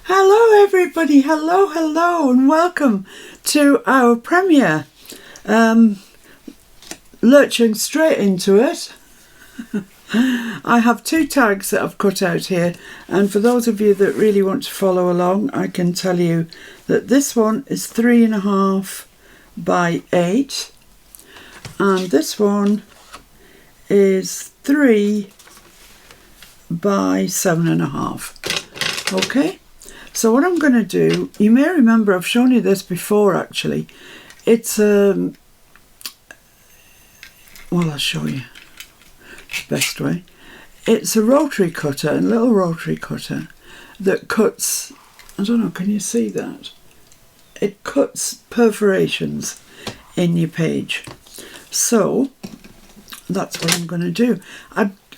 Hello everybody, hello and welcome to our premiere. Lurching straight into it. I have two tags that I've cut out here, and for those of you that really want to follow along, I can tell you that this one is 3.5 by 8 and this one is 3 by 7.5. okay, so what I'm going to do, you may remember I've shown you this before actually. It's well, I'll show you the best way. It's a rotary cutter, a little rotary cutter that cuts, I don't know, can you see that? It cuts perforations in your page. So that's what I'm going to do.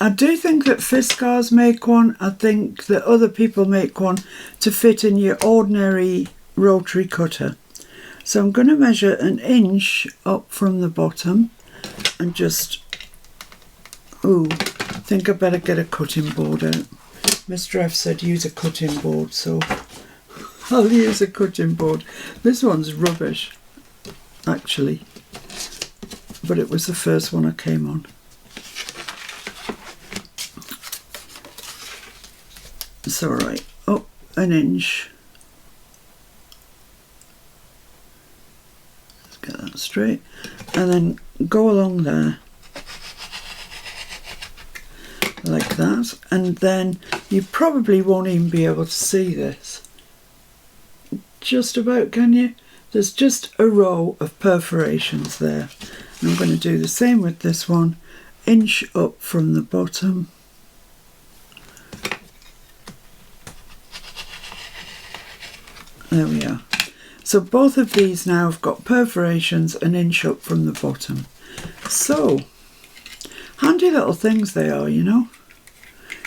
I do think that Fiskars make one. I think that other people make one to fit in your ordinary rotary cutter. So I'm going to measure 1 inch up from the bottom and just, I think I better get a cutting board out. Mr. F said use a cutting board, so I'll use a cutting board. This one's rubbish, actually, but it was the first one I came on. It's alright, up 1 inch. Let's get that straight. And then go along there. Like that. And then you probably won't even be able to see this. Just about, can you? There's just a row of perforations there. And I'm going to do the same with this one. 1 inch up from the bottom. There we are. So both of these now have got perforations 1 inch up from the bottom. So, handy little things they are, you know.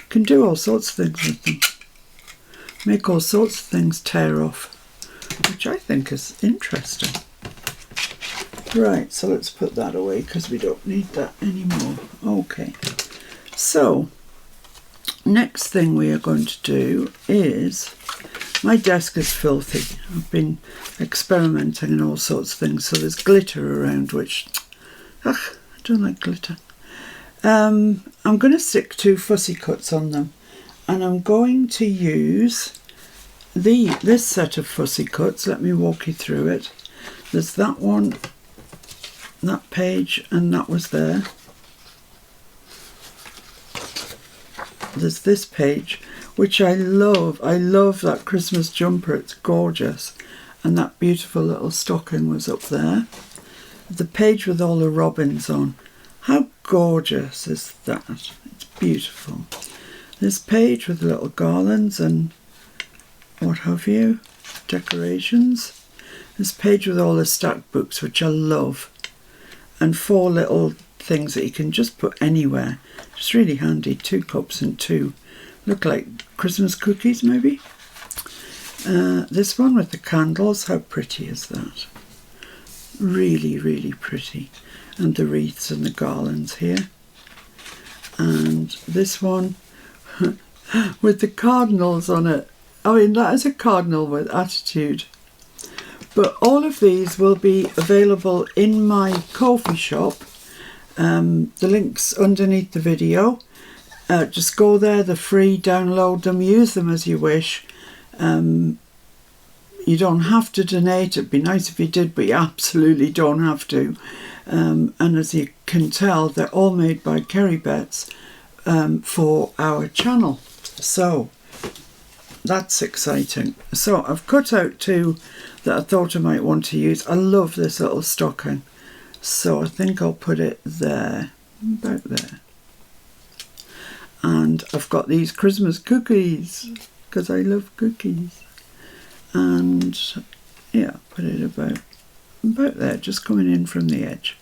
Can do all sorts of things with them. Make all sorts of things tear off, which I think is interesting. Right, so let's put that away because we don't need that anymore. Okay, so next thing we are going to do is, my desk is filthy. I've been experimenting in all sorts of things, so there's glitter around, which, I don't like glitter. I'm going to stick 2 fussy cuts on them, and I'm going to use this set of fussy cuts. Let me walk you through it. There's that one, that page, and that was there. There's this page, which I love. I love that Christmas jumper, it's gorgeous. And that beautiful little stocking was up there. The page with all the robins on. How gorgeous is that? It's beautiful. This page with little garlands and what have you, decorations. This page with all the stacked books, which I love. And 4 little things that you can just put anywhere. It's really handy. 2 cups and 2. Look like Christmas cookies, maybe. This one with the candles, how pretty is that? Really, really pretty. And the wreaths and the garlands here. And this one with the cardinals on it. I mean, that is a cardinal with attitude. But all of these will be available in my Ko-fi shop. The link's underneath the video. Just go there, they're free, download them, use them as you wish. You don't have to donate. It'd be nice if you did, but you absolutely don't have to. And as you can tell, they're all made by Kerry Betts for our channel. So that's exciting. So I've cut out 2 that I thought I might want to use. I love this little stocking. So I think I'll put it there, about there. And I've got these Christmas cookies, because I love cookies. And yeah, put it about there, just coming in from the edge.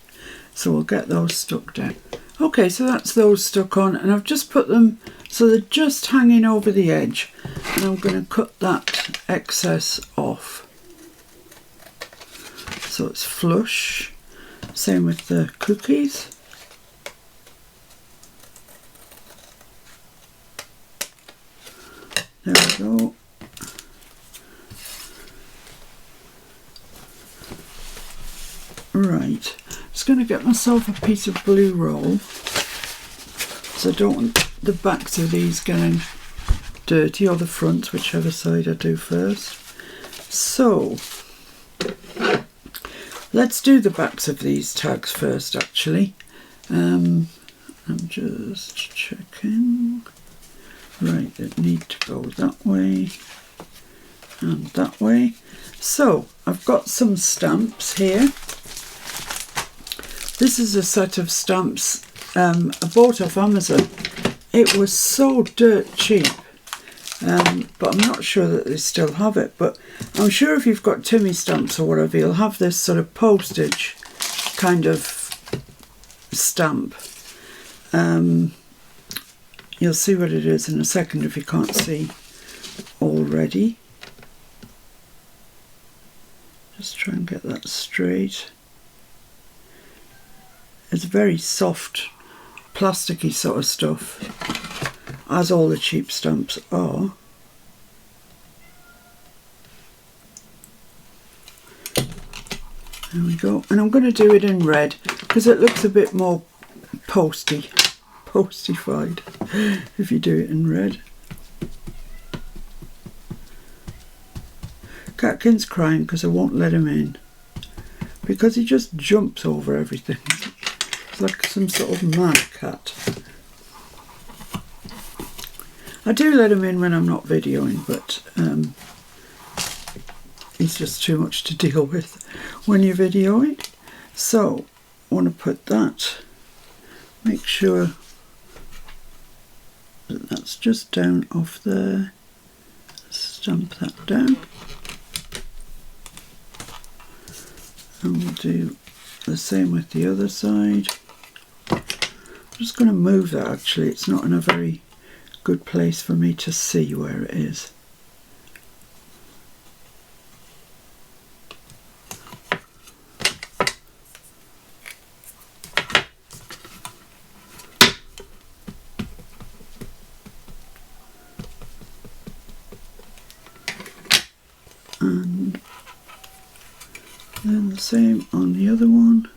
So we'll get those stuck down. Okay, so that's those stuck on, and I've just put them so they're just hanging over the edge. And I'm going to cut that excess off. So it's flush. Same with the cookies. There we go. going to get myself a piece of blue roll, so I don't want the backs of these getting dirty, or the fronts, whichever side I do first. So let's do the backs of these tags first, actually. I'm just checking. Right, they need to go that way and that way. So I've got some stamps here. This is a set of stamps I bought off Amazon. It was so dirt cheap, but I'm not sure that they still have it. But I'm sure if you've got Timmy stamps or whatever, you'll have this sort of postage kind of stamp. You'll see what it is in a second if you can't see already. Just try and get that straight. It's very soft, plasticky sort of stuff, as all the cheap stamps are. There we go. And I'm going to do it in red because it looks a bit more postified if you do it in red. Catkin's crying because I won't let him in because he just jumps over everything. It's like some sort of mad cat. I do let him in when I'm not videoing, but he's just too much to deal with when you're videoing. So I want to put that, make sure that that's just down off there. Stamp that down. And we'll do the same with the other side. I'm just going to move that, actually. It's not in a very good place for me to see where it is. And then the same on the other one.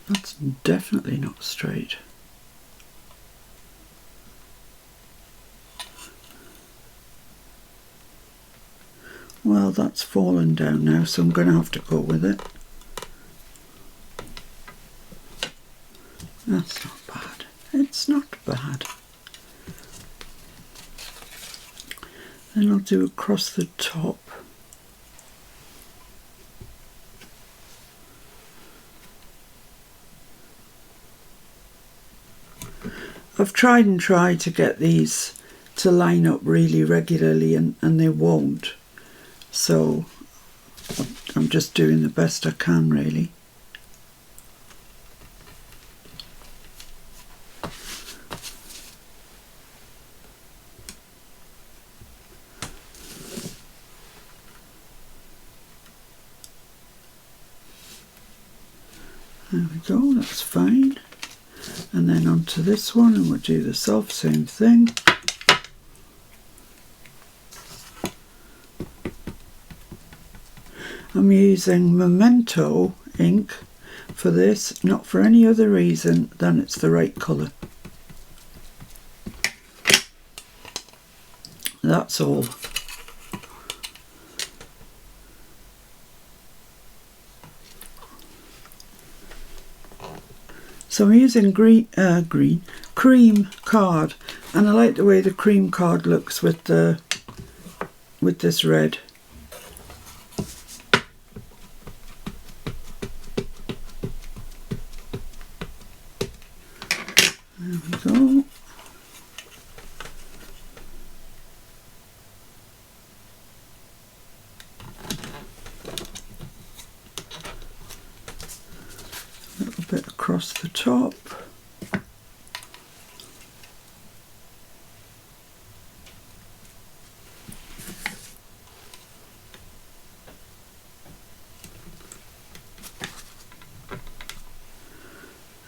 That's definitely not straight. Well, that's fallen down now, so I'm going to have to go with it. That's not bad. It's not bad. Then I'll do across the top. I've tried to get these to line up really regularly and they won't. So I'm just doing the best I can, really. There we go, that's fine. And then onto this one, and we'll do the same thing. I'm using Memento ink for this, not for any other reason than it's the right colour. That's all. So I'm using cream card, and I like the way the cream card looks with this red. There we go. A little bit across the top.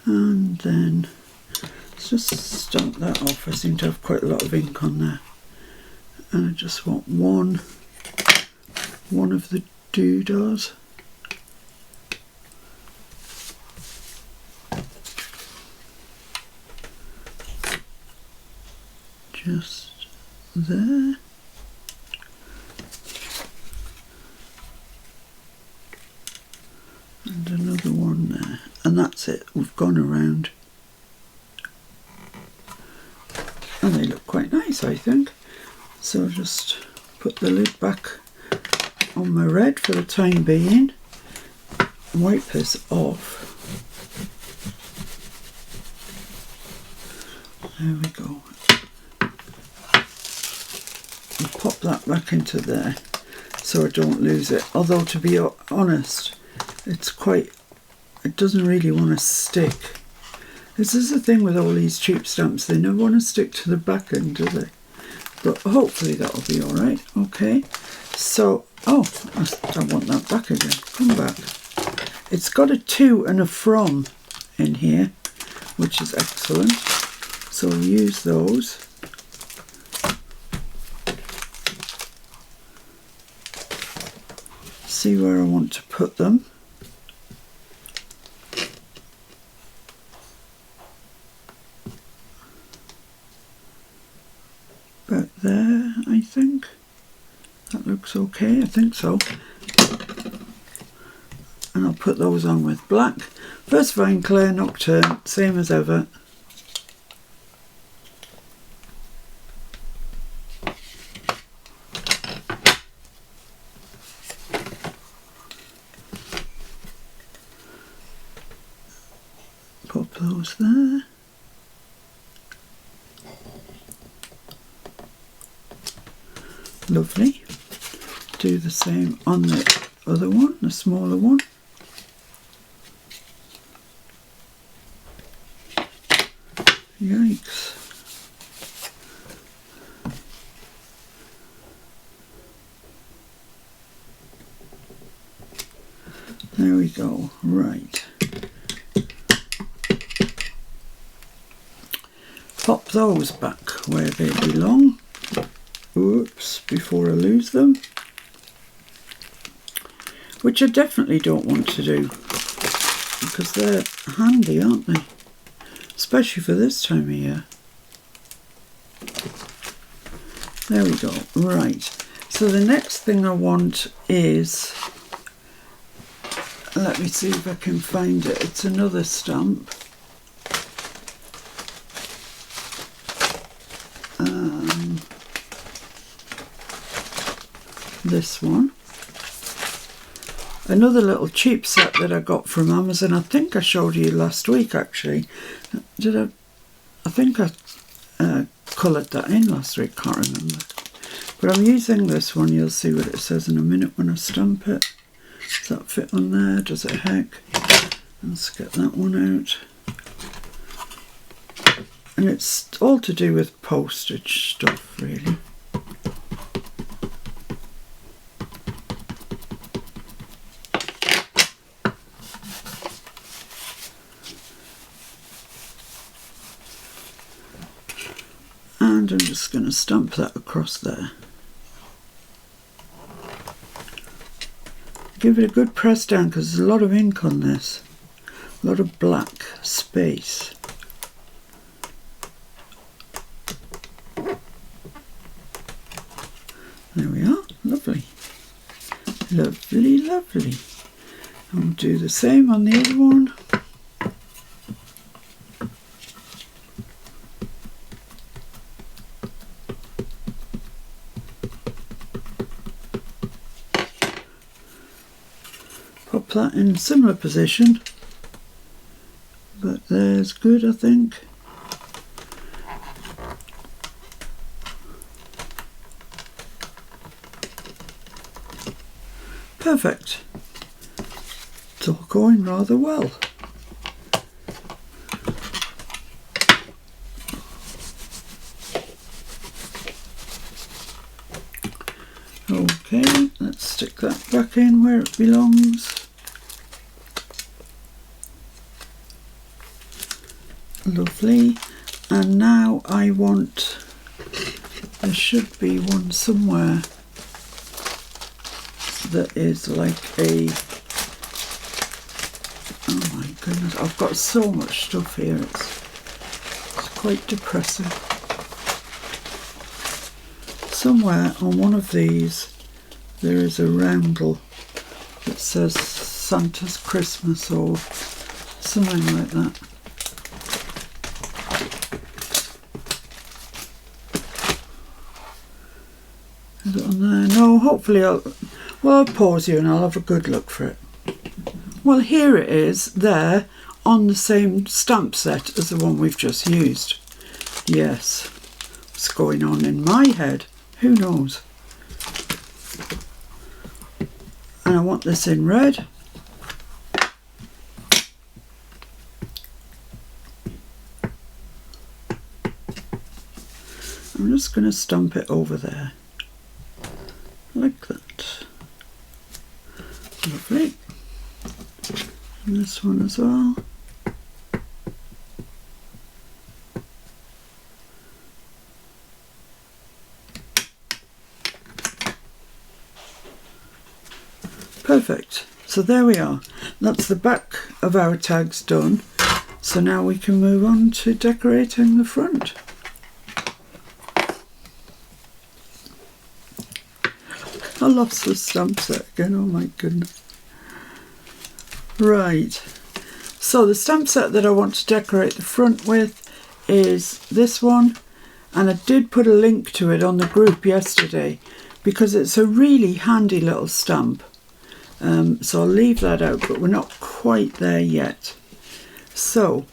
And then let's just stamp that off. I seem to have quite a lot of ink on there. And I just want one one of the doodahs. Just there. And another one there. And that's it. We've gone around. And they look quite nice, I think. So I'll just put the lid back on my red for the time being. Wipe this off. There we go. And pop that back into there so I don't lose it. Although, to be honest, it doesn't really want to stick. This is the thing with all these cheap stamps, they never want to stick to the back end, do they? But hopefully that'll be alright. Okay, so, oh, I want that back again. Come back. It's got a to and a from in here, which is excellent. So I'll use those. See where I want to put them. About there, I think. That looks okay, I think so. And I'll put those on with black. First Vine Claire Nocturne, same as ever. Pop those there. Lovely. Do the same on the other one, the smaller one. Yikes. There we go. Right. Pop those back where they belong. Oops, before I lose them. Which I definitely don't want to do, because they're handy, aren't they? Especially for this time of year. There we go. Right. So the next thing I want is, let me see if I can find it. It's another stamp. This one. Another little cheap set that I got from Amazon. I think I showed you last week, actually. Did I? I think I coloured that in last week, can't remember. But I'm using this one. You'll see what it says in a minute when I stamp it. Does that fit on there? Does it heck? Let's get that one out. And it's all to do with postage stuff, really. And I'm just going to stamp that across there. Give it a good press down because there's a lot of ink on this. A lot of black space. There we are. Lovely. Lovely, lovely. And we'll do the same on the other one. Pop that in a similar position, but there's good, I think. Perfect. It's all going rather well. Okay, let's stick that back in where it belongs. Lovely. And now I want, there should be one somewhere. that is like a, oh my goodness, I've got so much stuff here, it's quite depressing. Somewhere on one of these there is a roundel that says Santa's Christmas or something like that. Is it on there? No, hopefully I'll pause you and I'll have a good look for it. Well, here it is there on the same stamp set as the one we've just used. Yes, what's going on in my head? Who knows? And I want this in red. I'm just going to stamp it over there, like that. Lovely. And this one as well. Perfect. So there we are. That's the back of our tags done. So now we can move on to decorating the front. I lost the stamp set again, oh my goodness. Right, so the stamp set that I want to decorate the front with is this one, and I did put a link to it on the group yesterday because it's a really handy little stamp. So I'll leave that out, but we're not quite there yet. So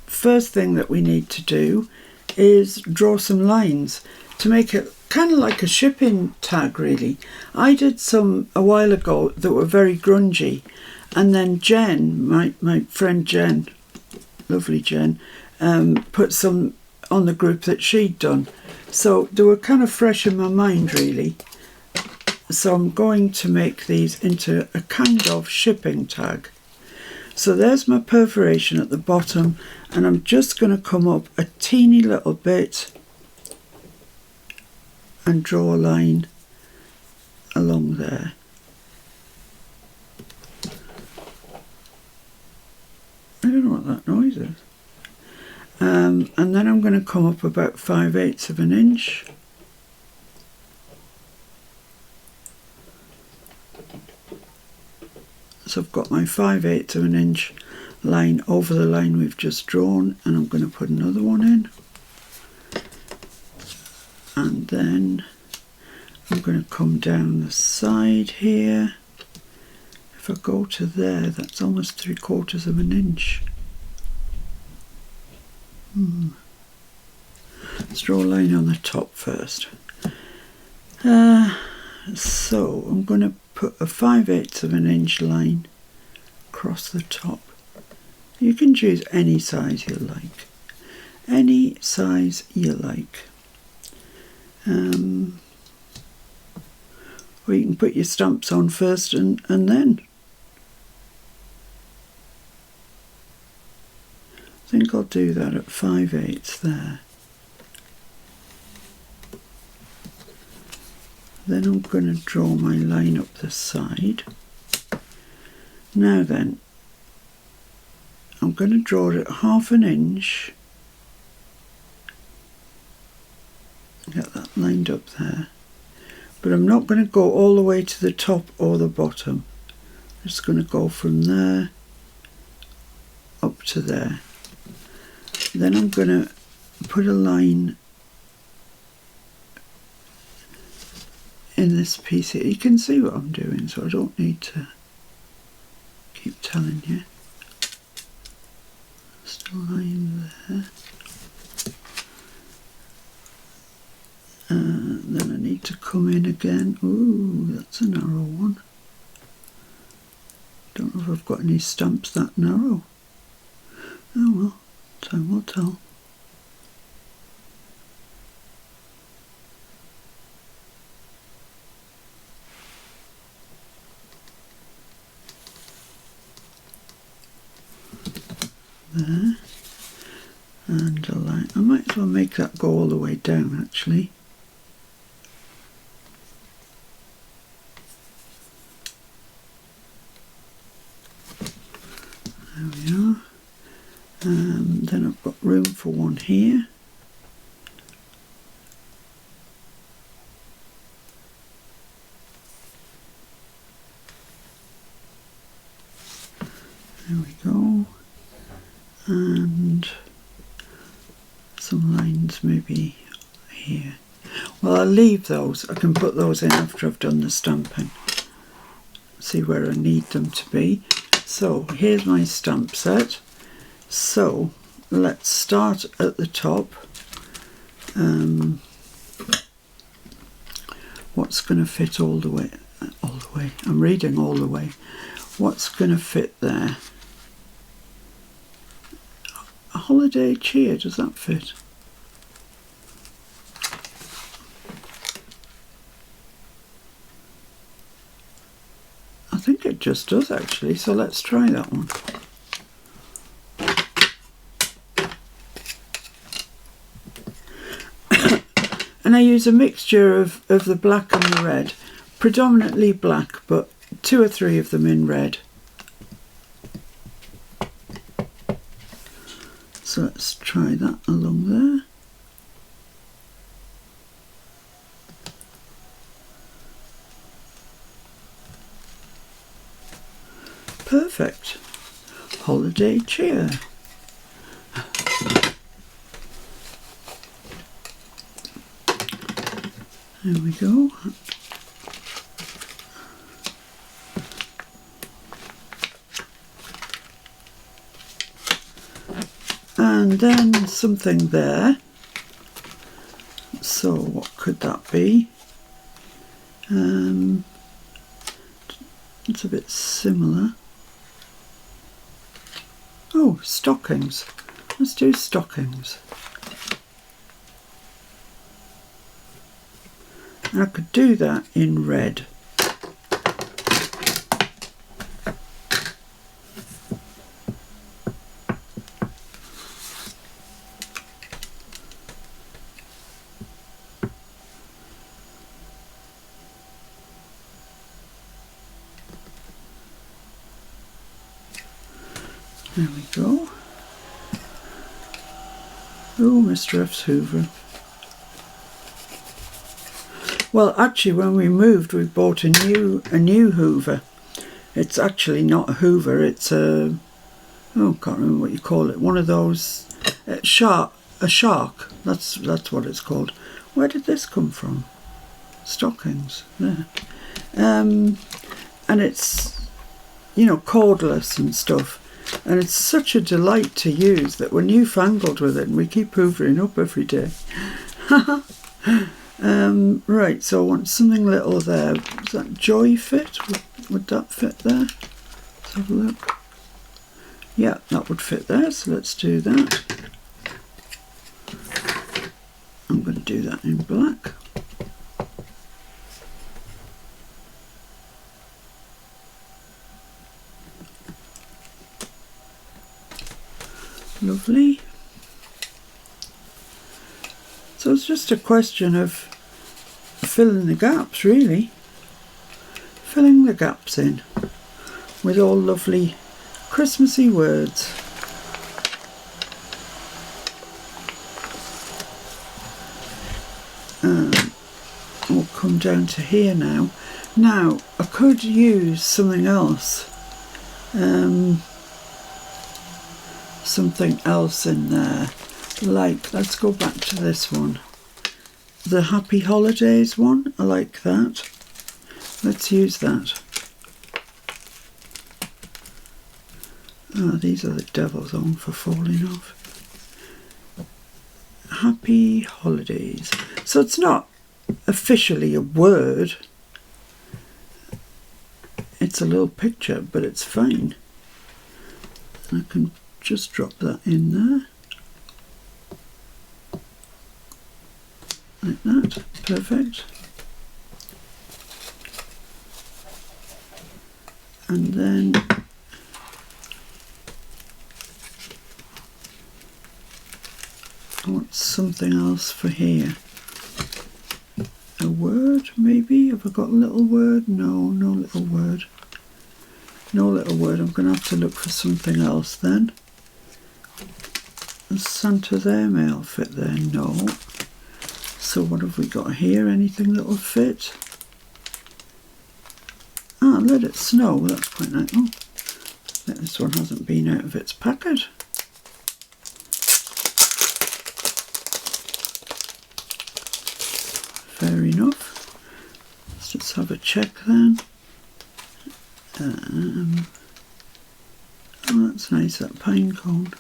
first thing that we need to do is draw some lines to make it kind of like a shipping tag, really. I did some a while ago that were very grungy, and then Jen, my friend Jen, lovely Jen, put some on the group that she'd done. So they were kind of fresh in my mind, really. So I'm going to make these into a kind of shipping tag. So there's my perforation at the bottom, and I'm just going to come up a teeny little bit and draw a line along there. I don't know what that noise is. And then I'm going to come up about 5/8 of an inch. So I've got my 5/8 of an inch line over the line we've just drawn, and I'm going to put another one in. And then I'm going to come down the side here. If I go to there, that's almost 3/4 of an inch. Let's draw a line on the top first. So I'm going to put a 5/8 of an inch line across the top. You can choose any size you like. Any size you like. Or you can put your stamps on first and then. I think I'll do that at 5/8 there. Then I'm going to draw my line up the side. Now then, I'm going to draw it at 1/2 inch. Get that lined up there. But I'm not going to go all the way to the top or the bottom. I'm just going to go from there up to there. Then I'm going to put a line in this piece here. You can see what I'm doing, so I don't need to keep telling you. Just a line there. Then I need to come in again. Ooh, that's a narrow one. Don't know if I've got any stamps that narrow. Oh well, time will tell. There. And a line. I might as well make that go all the way down, actually. here. There we go. And some lines maybe here. Well, I'll leave those. I can put those in after I've done the stamping. See where I need them to be. So here's my stamp set. So let's start at the top. What's going to fit all the way? All the way. I'm reading all the way. What's going to fit there? A holiday cheer, does that fit? I think it just does actually, so let's try that one. And I use a mixture of the black and the red, predominantly black, but 2 or 3 of them in red. So let's try that along there. Perfect. Holiday cheer. There we go. And then something there. So what could that be? It's a bit similar. Oh, stockings. Let's do stockings. And I could do that in red. There we go. Oh, Mr. F's Hoover. Well, actually, when we moved, we bought a new Hoover. It's actually not a Hoover. It's a, oh, I can't remember what you call it. One of those a shark. That's what it's called. Where did this come from? Stockings. There. And it's, you know, cordless and stuff. And it's such a delight to use that we're newfangled with it and we keep hoovering up every day. Right, so I want something little there. Does that joy fit? Would that fit there? Let's have a look. Yeah, that would fit there, so let's do that. I'm going to do that in black. Lovely. So it's just a question of filling the gaps, really. Filling the gaps in with all lovely Christmassy words. We'll come down to here now. Now, I could use something else. Something else in there, like, let's go back to this one, the Happy Holidays one. I like that. Let's use that. These are the devil's own for falling off. Happy Holidays. So it's not officially a word, it's a little picture, but it's fine. I can just drop that in there, like that. Perfect. And then I want something else for here. A word, maybe? Have I got a little word? No, no little word. No little word. I'm going to have to look for something else then. Santa there, may all fit there? No. So what have we got here? Anything that'll fit? Ah, let it snow, that's quite nice. Oh, this one hasn't been out of its packet. Fair enough. Let's just have a check then. Oh, that's nice, that pine cone.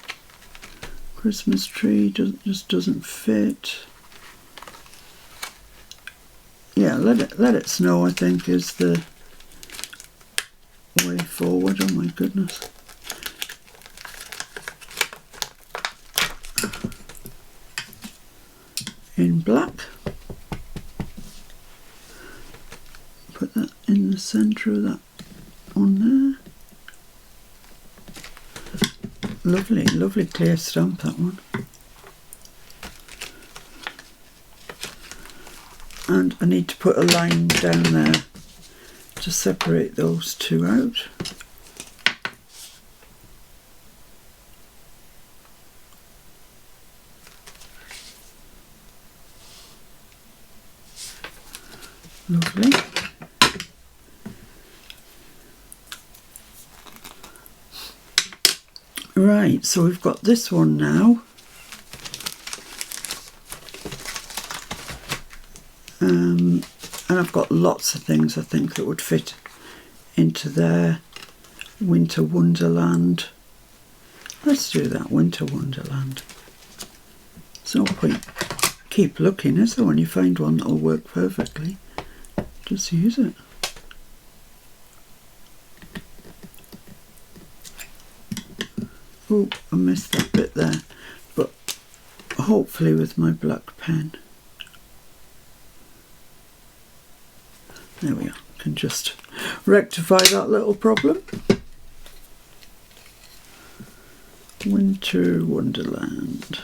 Christmas tree just doesn't fit. Yeah, let it snow, I think, is the way forward. Oh my goodness. In black. Put that in the centre of that on there. Lovely, lovely clear stamp, that one. And I need to put a line down there to separate those two out. Lovely. Right, so we've got this one now. And I've got lots of things I think that would fit into there. Winter Wonderland. Let's do that, Winter Wonderland. There's no point keep looking, is there, when you find one that'll work perfectly? Just use it. Oh, I missed that bit there, but hopefully with my black pen. There we are, can just rectify that little problem. Winter Wonderland.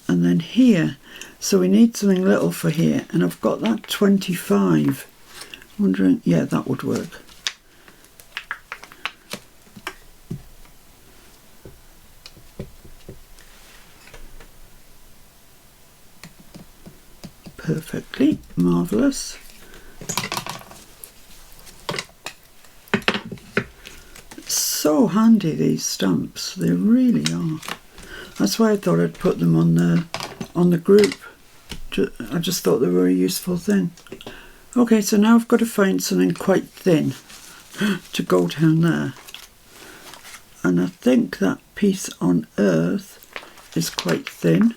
And then here, so we need something little for here, and I've got that 25. Wondering, yeah, that would work. Perfectly, marvellous. It's so handy, these stamps, they really are. That's why I thought I'd put them on the group. I just thought they were a useful thing. Okay, so now I've got to find something quite thin to go down there. And I think that piece on Earth is quite thin.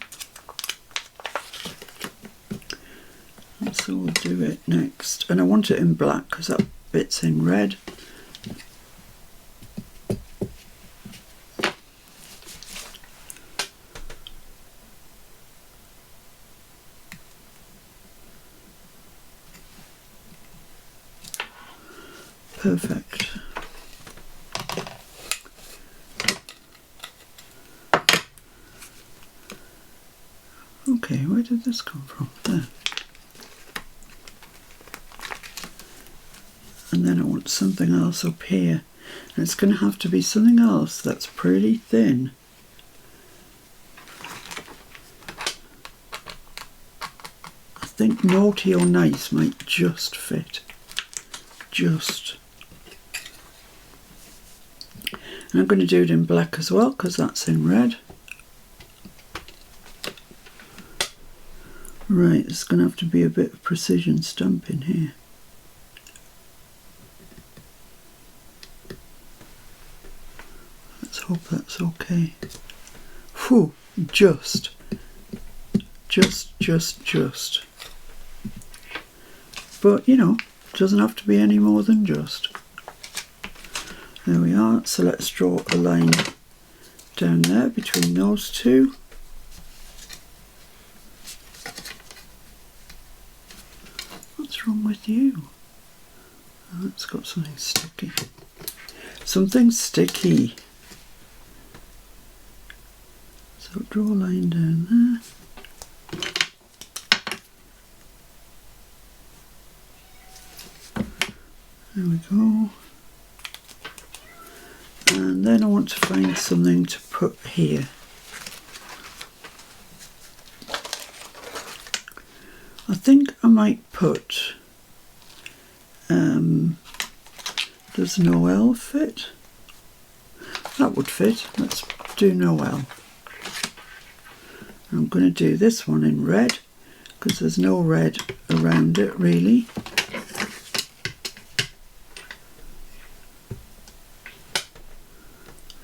So we'll do it next. And I want it in black because that bit's in red. Perfect. Okay, where did this come from? There. And then I want something else up here. And it's going to have to be something else that's pretty thin. I think Naughty or Nice might just fit. Just. And I'm going to do it in black as well because that's in red. Right, there's going to have to be a bit of precision stamping here. Let's hope that's okay. Whew, just. But, you know, it doesn't have to be any more than just. There we are, so let's draw a line down there between those two. What's wrong with you? Oh, it's got something sticky. Something sticky. So draw a line down there. There we go. I want to find something to put here. I think I might put, does Noel fit? That would fit. Let's do Noel. I'm going to do this one in red because there's no red around it really.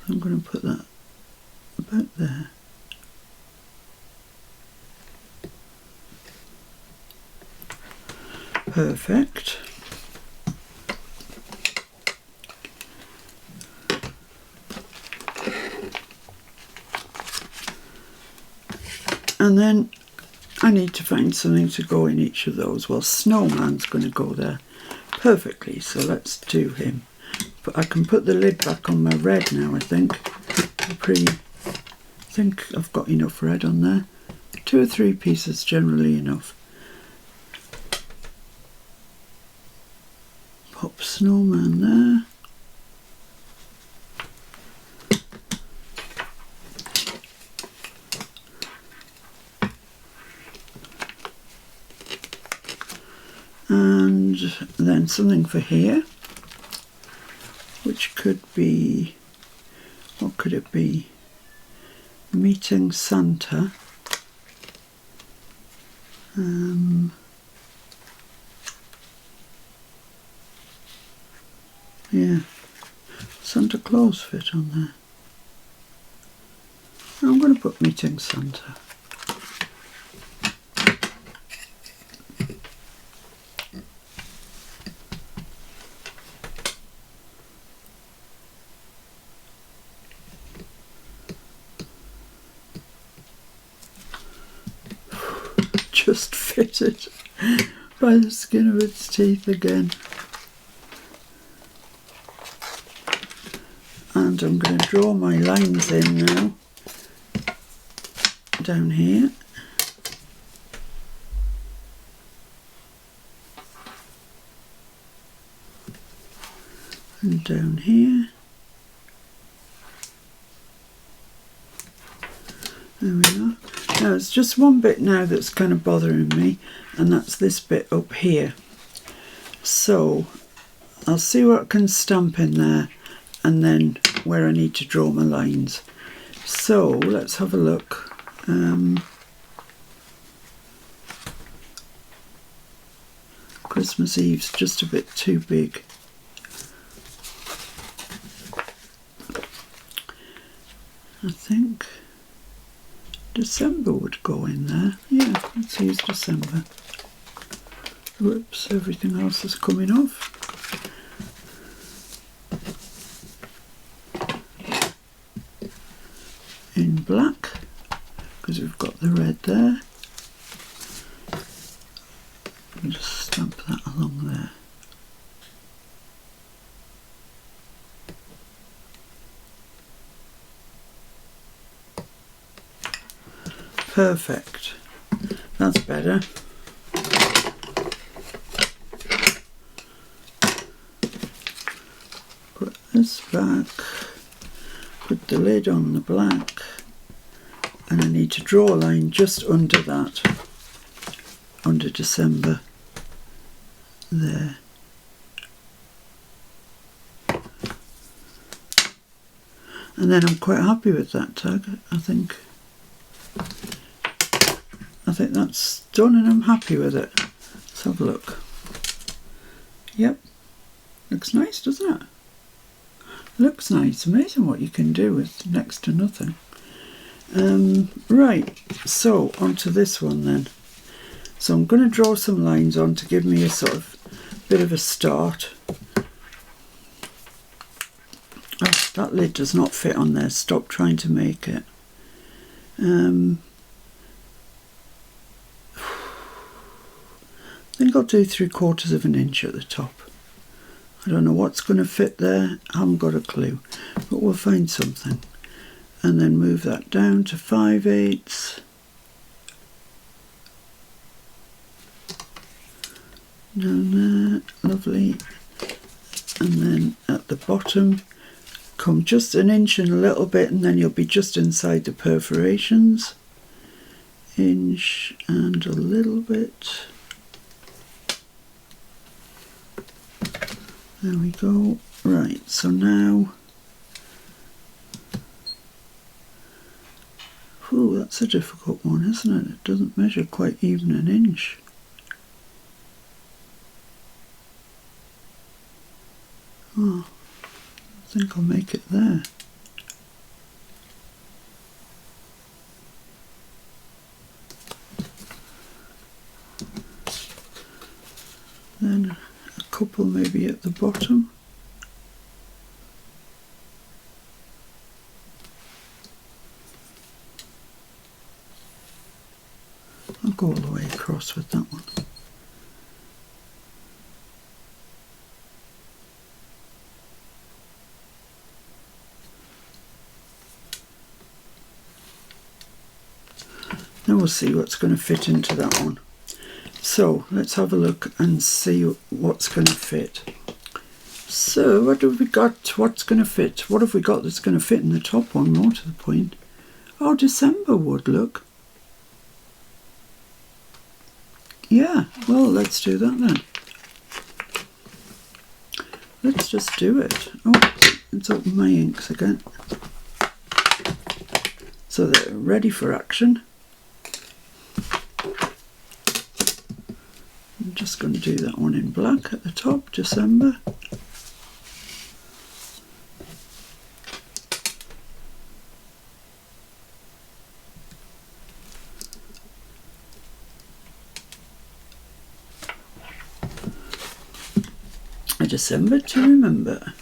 I'm going to put that about there. Perfect. And then I need to find something to go in each of those. Well, Snowman's going to go there perfectly, so let's do him. But I can put the lid back on my red now, I think. I think I've got enough red on there. 2 or 3 pieces generally enough. Pop Snowman there. And then something for here, which could be, what could it be? Meeting Santa. Yeah, Santa Claus fit on there. I'm going to put Meeting Santa. Just fitted by the skin of its teeth again. And I'm going to draw my lines in now, down here. And down here. There we are. Now it's just one bit now that's kind of bothering me, and that's this bit up here. So I'll see what I can stamp in there and then where I need to draw my lines. So let's have a look. Christmas Eve's just a bit too big. I think December would go in there. Yeah, let's use December. Whoops, everything else is coming off. In black, because we've got the red there. I'll just stamp that along there. Perfect. That's better. Put this back. Put the lid on the black. And I need to draw a line just under that. Under December. There. And then I'm quite happy with that tag, I think. I think that's done and I'm happy with it. Let's have a look. Yep, looks nice, doesn't it? Looks nice. Amazing what you can do with next to nothing. Right, so onto this one then. So I'm going to draw some lines on to give me a sort of bit of a start. Oh, that lid does not fit on there. Stop trying to make it. I think I'll do 3/4 of an inch at the top. I don't know what's going to fit there. I haven't got a clue, but we'll find something. And then move that down to 5/8. Down there, lovely. And then at the bottom, come just an inch and a little bit, and then you'll be just inside the perforations. Inch and a little bit. There we go. Right, so now, ooh, that's a difficult one, isn't it? It doesn't measure quite even an inch. Oh, I think I'll make it there. Then a couple maybe at the bottom. I'll go all the way across with that one. Now we'll see what's going to fit into that one. So let's have a look and see what's going to fit. So what have we got? What's going to fit? What have we got that's going to fit in the top one, more to the point? Oh, December wood, look. Yeah, well, let's do that then. Let's just do it. Oh, let's open my inks again. So they're ready for action. I'm just going to do that one in black at the top, December. A December to remember.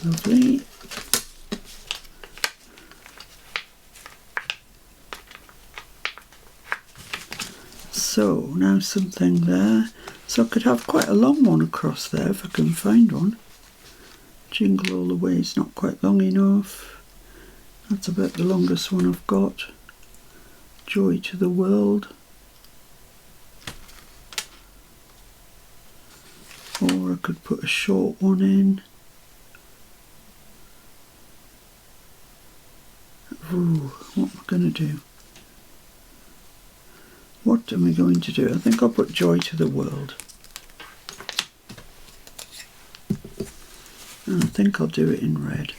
Lovely. So now something there. So I could have quite a long one across there if I can find one. Jingle All the Way is not quite long enough. That's about the longest one I've got. Joy to the World. Or I could put a short one in. Ooh, what am I going to do? What am I going to do? I think I'll put Joy to the World. And I think I'll do it in red.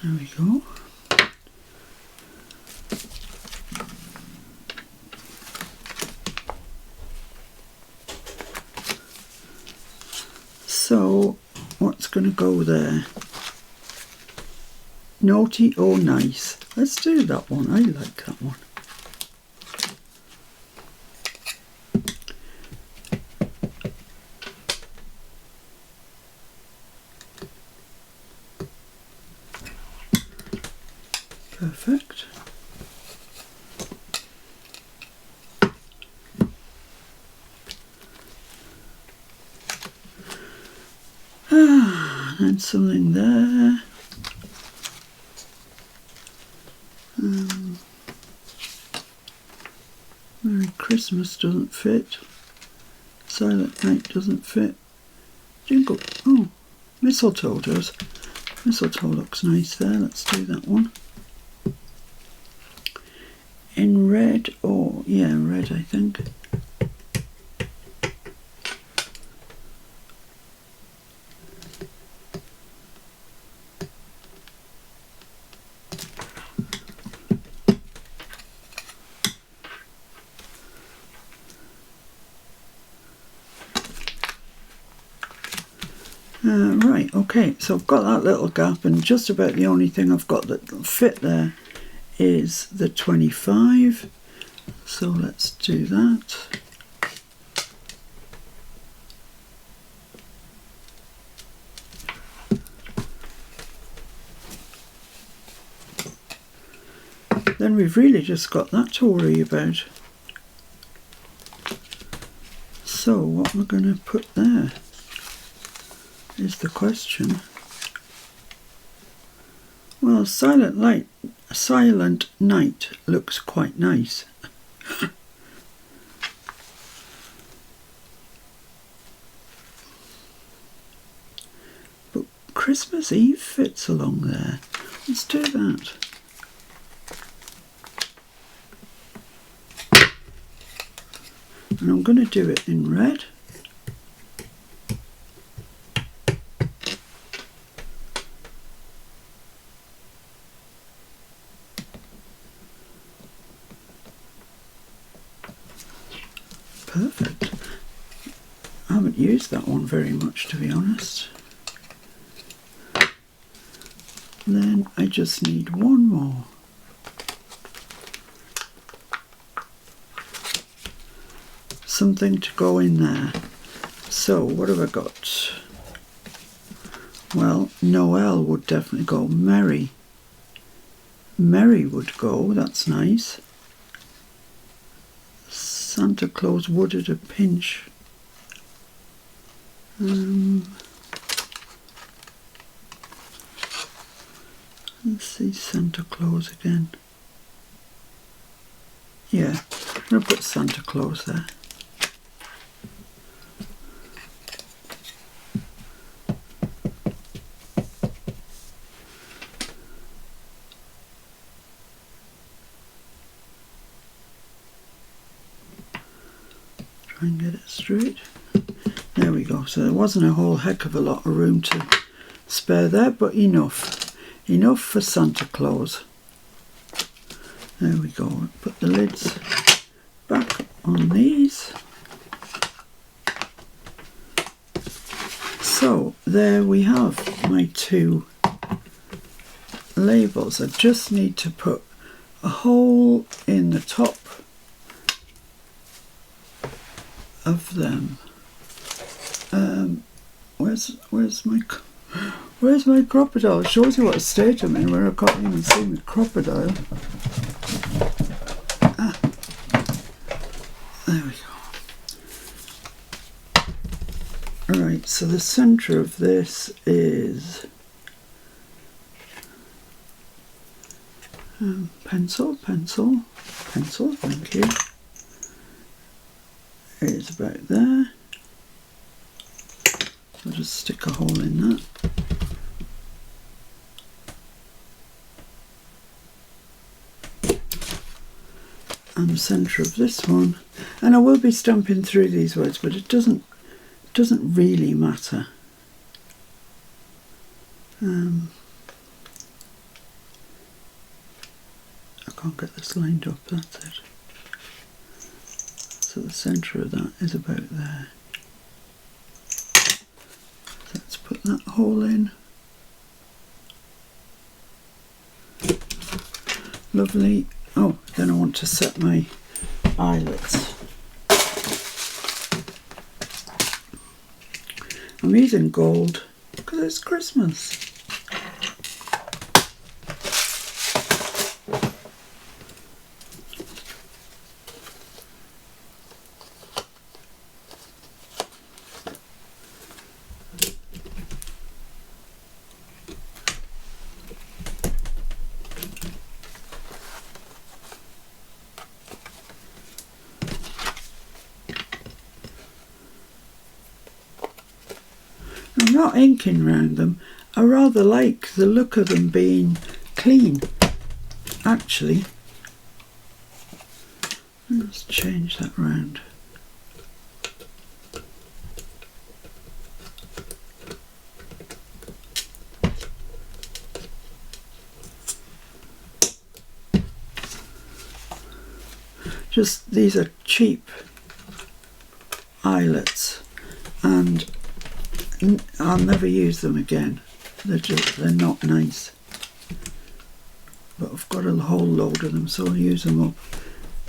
There we go. So, what's going to go there? Naughty or Nice? Let's do that one. I like that one. Perfect. And something there. Merry Christmas doesn't fit. Silent Night doesn't fit. Jingle. Oh, mistletoe does. Mistletoe looks nice there. Let's do that one. In red, or yeah, red, I think. Right, okay, so I've got that little gap, and just about the only thing I've got that will fit there is the 25. So let's do that. then we've really just got that to worry about. So what am I going to put there is the question. Well, Silent Night looks quite nice. But Christmas Eve fits along there. Let's do that. And I'm going to do it in red. Perfect. I haven't used that one very much, to be honest. Then I just need one more. Something to go in there. So what have I got? Well, Noel would definitely go. Merry would go, that's nice. Santa Claus would at a pinch. Let's see Santa Claus again. Yeah, I'm going to put Santa Claus there. Try and get it straight. There we go. So there wasn't a whole heck of a lot of room to spare there, but enough. Enough for Santa Claus. There we go. Put the lids back on these. So there we have my two labels. I just need to put a hole in the top of them. Where's my crocodile? It shows you what state I'm in where I can't even see my crocodile. There we go. Alright, so the centre of this is pencil, thank you. Is about there. I'll just stick a hole in that. And the centre of this one. And I will be stamping through these words, but it doesn't really matter. I can't get this lined up, that's it. So the centre of that is about there. So let's put that hole in. Lovely. Oh, then I want to set my eyelets. I'm using gold because it's Christmas. I'm not inking round them. I rather like the look of them being clean, actually. Let's change that round. Just, these are cheap eyelets and I'll never use them again. They're not nice. But I've got a whole load of them, so I'll use them up.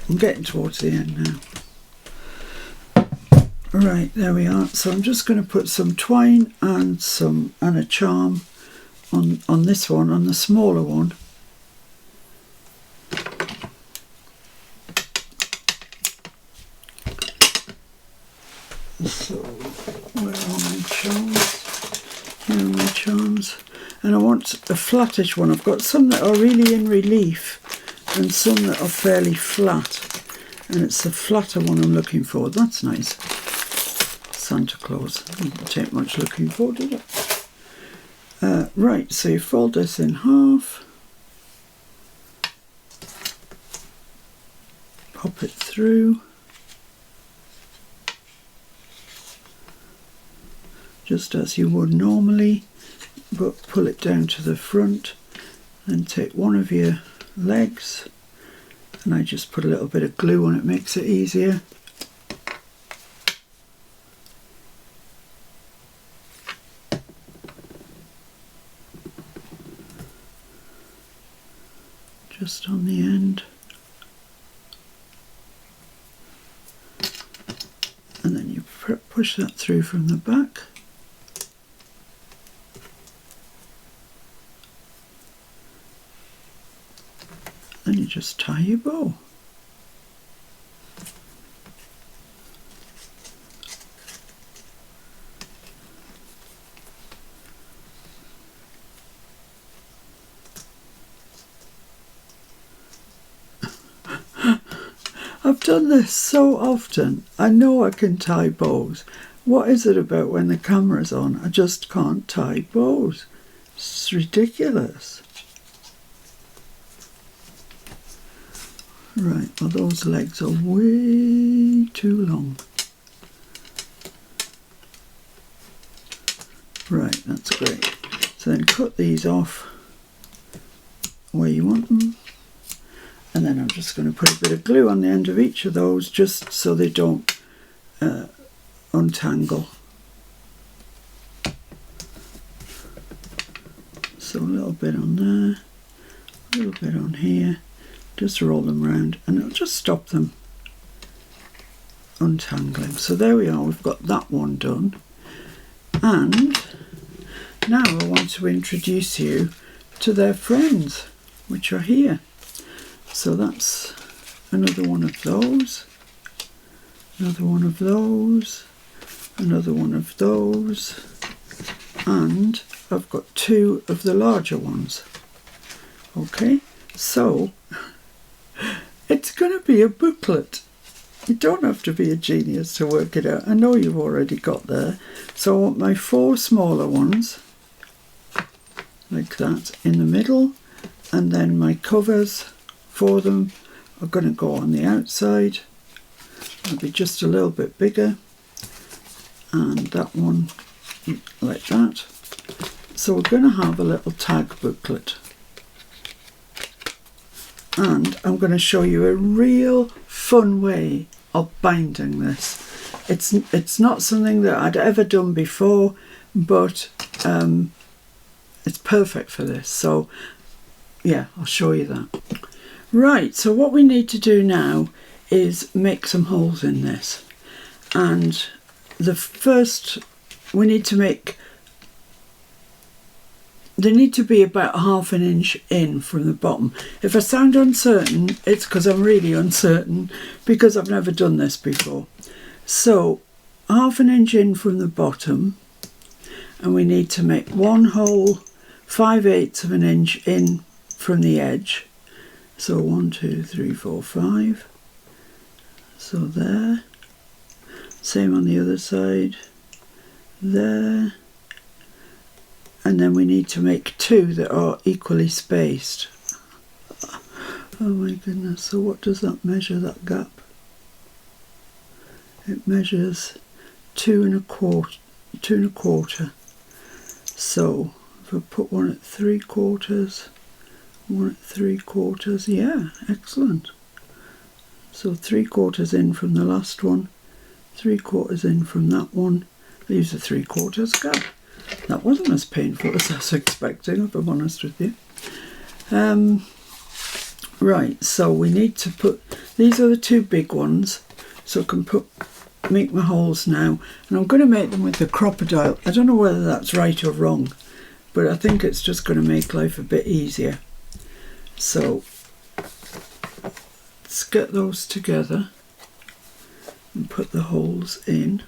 I'm getting towards the end now. Right, there we are. So I'm just going to put some twine and a charm on this one, on the smaller one. So, where are my charms? Here are my charms. And I want a flattish one. I've got some that are really in relief and some that are fairly flat. And it's the flatter one I'm looking for. That's nice. Santa Claus. Didn't take much looking for, did it? Right, so you fold this in half. Pop it through. Just as you would normally, but pull it down to the front. Then take one of your legs, and I just put a little bit of glue on it, makes it easier. Just on the end. And then you push that through from the back. Then you just tie your bow. I've done this so often. I know I can tie bows. What is it about when the camera's on? I just can't tie bows. It's ridiculous. Right, well those legs are way too long. Right, that's great. So then cut these off where you want them. And then I'm just going to put a bit of glue on the end of each of those just so they don't untangle. So a little bit on there, a little bit on here. Just roll them around and it'll just stop them untangling. So there we are, we've got that one done. And now I want to introduce you to their friends, which are here. So that's another one of those, another one of those, another one of those, and I've got two of the larger ones. Okay, so it's going to be a booklet. You don't have to be a genius to work it out. I know you've already got there. So I want my four smaller ones, like that, in the middle, and then my covers for them are going to go on the outside. It'll be just a little bit bigger, and that one like that. So we're going to have a little tag booklet, and I'm going to show you a real fun way of binding this. It's not something that I'd ever done before, but it's perfect for this. So yeah, I'll show you that. Right, so what we need to do now is make some holes in this. And the first, we need to make, they need to be about 1/2 inch in from the bottom. If I sound uncertain, it's because I'm really uncertain, because I've never done this before. So 1/2 inch in from the bottom, and we need to make one hole 5/8 of an inch in from the edge. So 1, 2, 3, 4, 5. So there. Same on the other side. There. And then we need to make two that are equally spaced. Oh my goodness, so what does that measure, that gap? It measures 2 1/4. So if I put one at 3/4, one at 3/4, yeah, excellent. So 3/4 in from the last one, 3/4 in from that one, leaves a 3/4 gap. That wasn't as painful as I was expecting, if I'm honest with you. Right, so we need to put, these are the two big ones, so I can make my holes now, and I'm going to make them with the crocodile. I don't know whether that's right or wrong, but I think it's just going to make life a bit easier. So let's get those together and put the holes in.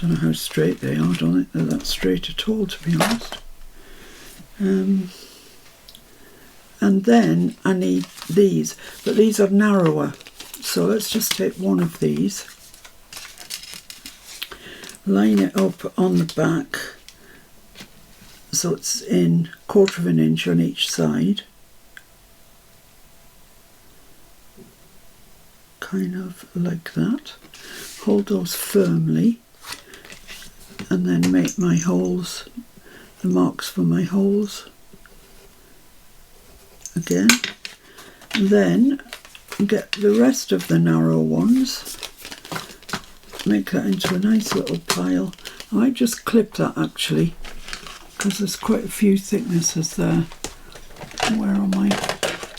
Don't know how straight they are. I don't think they're that straight at all, to be honest. And then I need these, but these are narrower. So let's just take one of these, line it up on the back so it's in 1/4 of an inch on each side, kind of like that. Hold those firmly and then make my holes, the marks for my holes again. Then get the rest of the narrow ones, make that into a nice little pile. I might just clip that actually, because there's quite a few thicknesses there. Where are my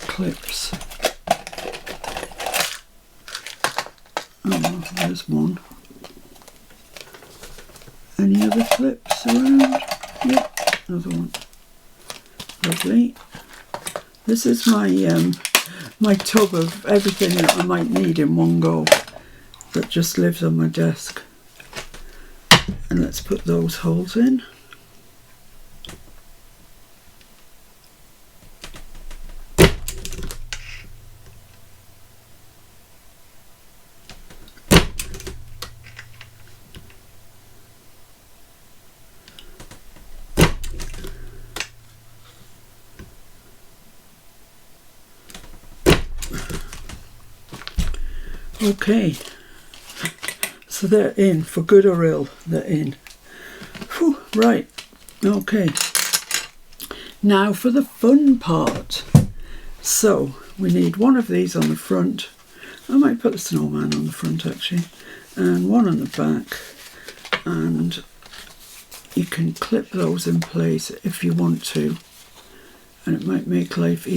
clips? Oh, there's one. Any other clips around? Yep, another one. Lovely. This is my my tub of everything that I might need in one go that just lives on my desk. And let's put those holes in. Okay, so they're in, for good or ill, they're in. Whew, right, okay. Now for the fun part. So we need one of these on the front. I might put the snowman on the front actually, and one on the back, and you can clip those in place if you want to, and it might make life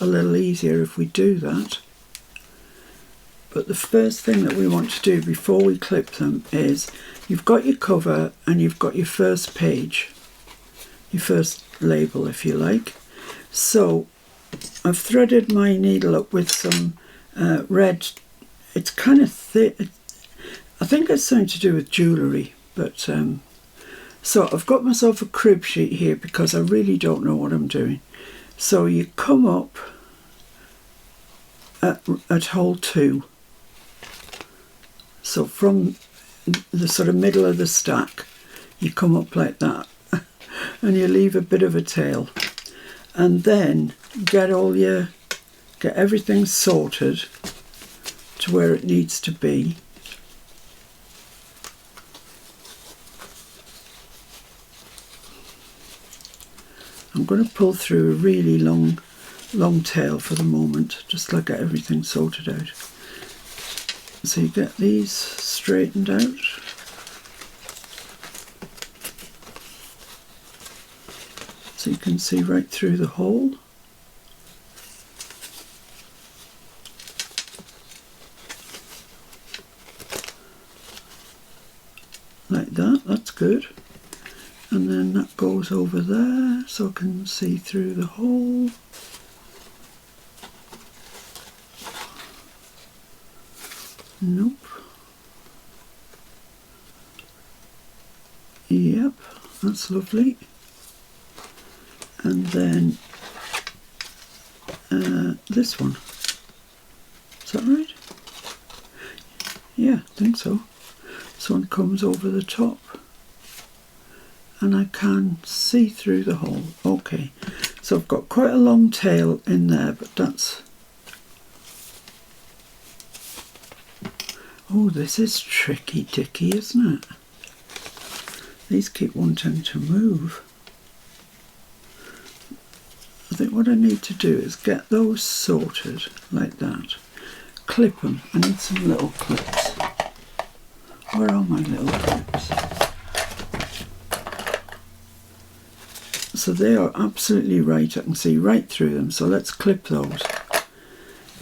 a little easier if we do that. But the first thing that we want to do before we clip them is, you've got your cover and you've got your first page, your first label if you like. So I've threaded my needle up with some red, it's kind of thick, I think it's something to do with jewellery, but so I've got myself a crib sheet here because I really don't know what I'm doing. So you come up at hole 2. So from the sort of middle of the stack, you come up like that and you leave a bit of a tail. And then get everything sorted to where it needs to be. I'm going to pull through a really long tail for the moment, just to get everything sorted out. So you get these straightened out. So you can see right through the hole. Like that, that's good. And then that goes over there so I can see through the hole. Nope. Yep, that's lovely. And then this one. Is that right? Yeah, I think so. This one comes over the top. And I can see through the hole. Okay, so I've got quite a long tail in there, but that's... Oh, this is tricky-dicky, isn't it? These keep wanting to move. I think what I need to do is get those sorted like that. Clip them. I need some little clips. Where are my little clips? So they are absolutely right. I can see right through them. So let's clip those.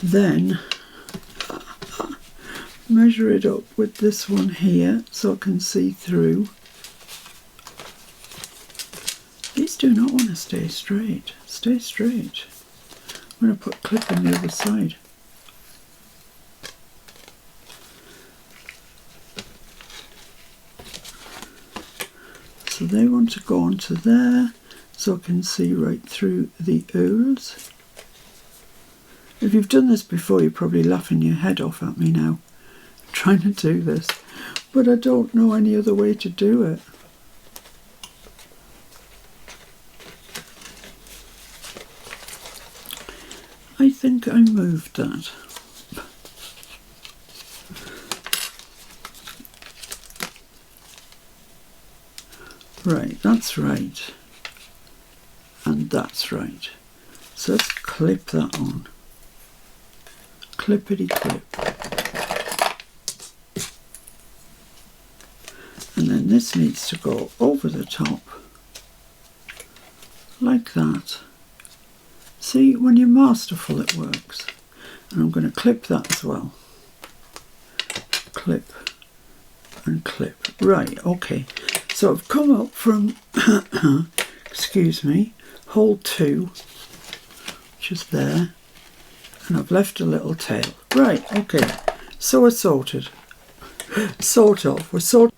Then measure it up with this one here so I can see through. These do not want to stay straight. Stay straight. I'm going to put a clip on the other side. they want to go onto there so I can see right through the ools. If you've done this before, you're probably laughing your head off at me now, trying to do this, but I don't know any other way to do it. I think I moved that. Right, that's right. And that's right. So let's clip that on. Clippity clip. And then this needs to go over the top. Like that. See, when you're masterful it works. And I'm going to clip that as well. Clip and clip. Right, okay. So I've come up from, excuse me, hole 2, which is there. And I've left a little tail. Right, okay. So we're sorted. Sort of. We're sorted.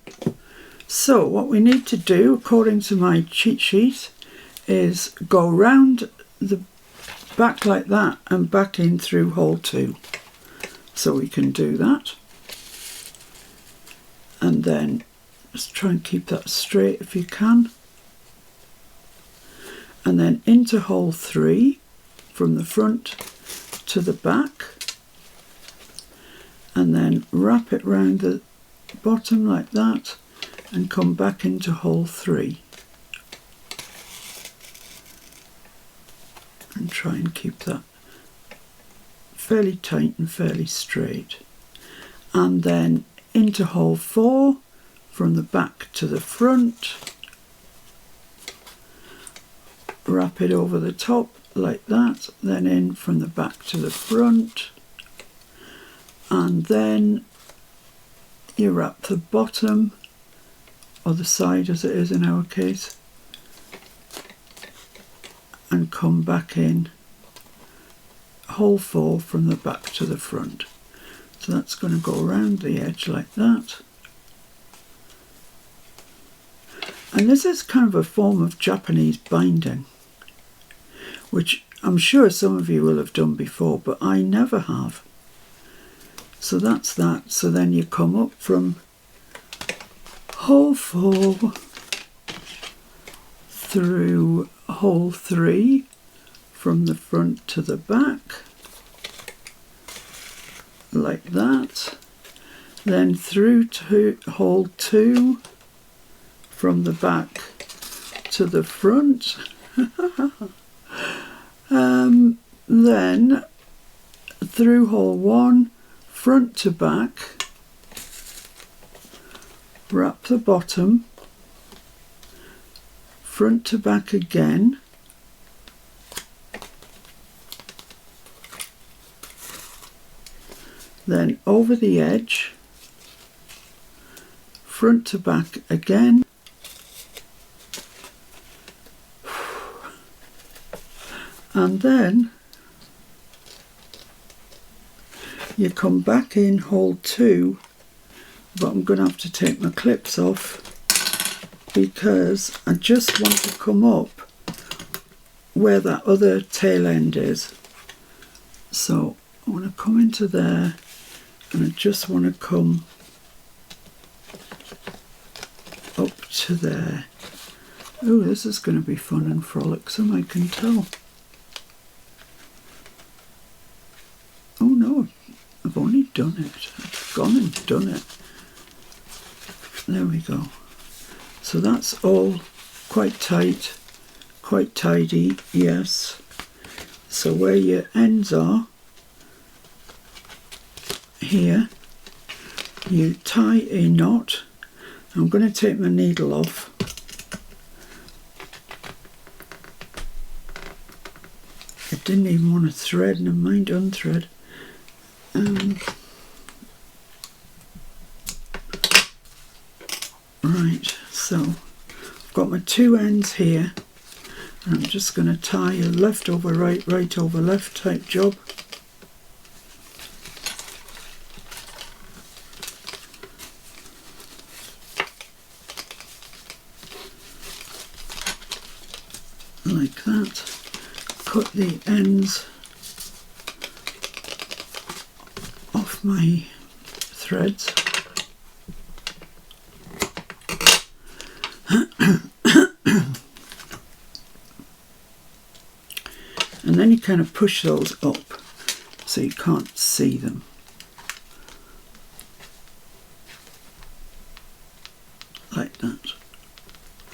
So what we need to do, according to my cheat sheet, is go round the back like that and back in through hole 2. So we can do that. And then just try and keep that straight if you can. And then into hole 3 from the front to the back. And then wrap it round the bottom like that and come back into hole 3. And try and keep that fairly tight and fairly straight. And then into hole 4 from the back to the front. Wrap it over the top like that, then in from the back to the front, and then you wrap the bottom, or the side as it is in our case, and come back in hole 4 from the back to the front. So that's going to go around the edge like that. And this is kind of a form of Japanese binding, which I'm sure some of you will have done before, but I never have. So that's that. So then you come up from hole 4 through hole 3 from the front to the back, like that. Then through to hole 2 from the back to the front. Then through hole 1 front to back, wrap the bottom, front to back again, then over the edge, front to back again, and then you come back in hole 2, but I'm going to have to take my clips off because I just want to come up where that other tail end is. So I want to come into there and I just want to come up to there. Oh, this is going to be fun and frolicsome, I can tell. Oh no, I've only done it. I've gone and done it. There we go. So that's all quite tight, quite tidy, yes. So where your ends are, here, you tie a knot. I'm going to take my needle off. I didn't even want to thread, never mind unthread. Right, so I've got my 2 ends here, and I'm just going to tie a left over right, right over left type job. like that. Cut the ends off my threads. And then you kind of push those up so you can't see them. Like that.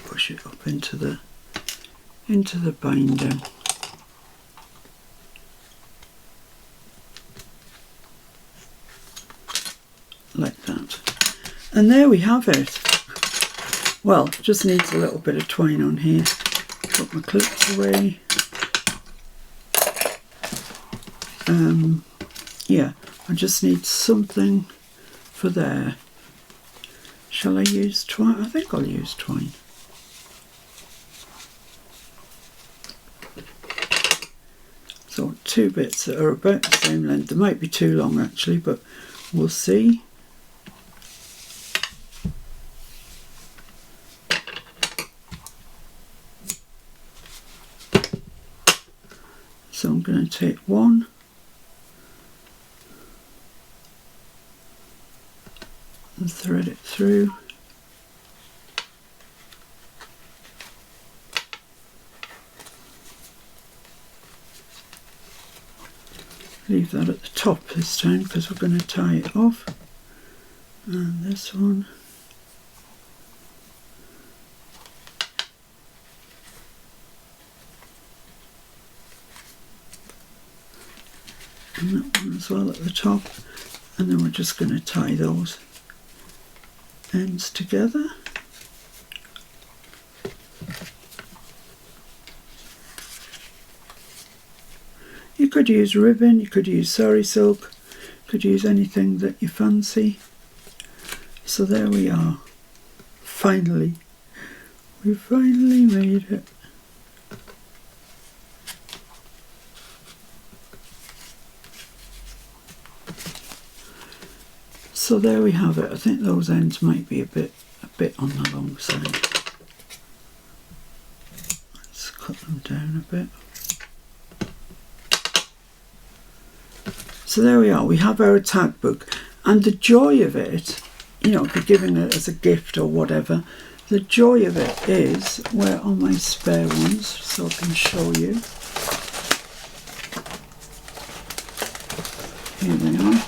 Push it up into the binding. Like that. And there we have it. Well, just needs a little bit of twine on here. Put my clips away. Yeah, I just need something for there. Shall I use twine? I think I'll use twine. So 2 bits that are about the same length. They might be too long actually, but we'll see. So I'm going to take one and thread it through. Leave that at the top this time because we're going to tie it off. And this one. And that one as well at the top. And then we're just going to tie those ends together. You could use ribbon, you could use sari silk, you could use anything that you fancy. So there we are. Finally. We finally made it. So there we have it. I think those ends might be a bit on the long side. Let's cut them down a bit. So there we are, we have our tag book, and the joy of it, you know, if you're giving it as a gift or whatever, the joy of it is, where are my spare ones, so I can show you. Here they are.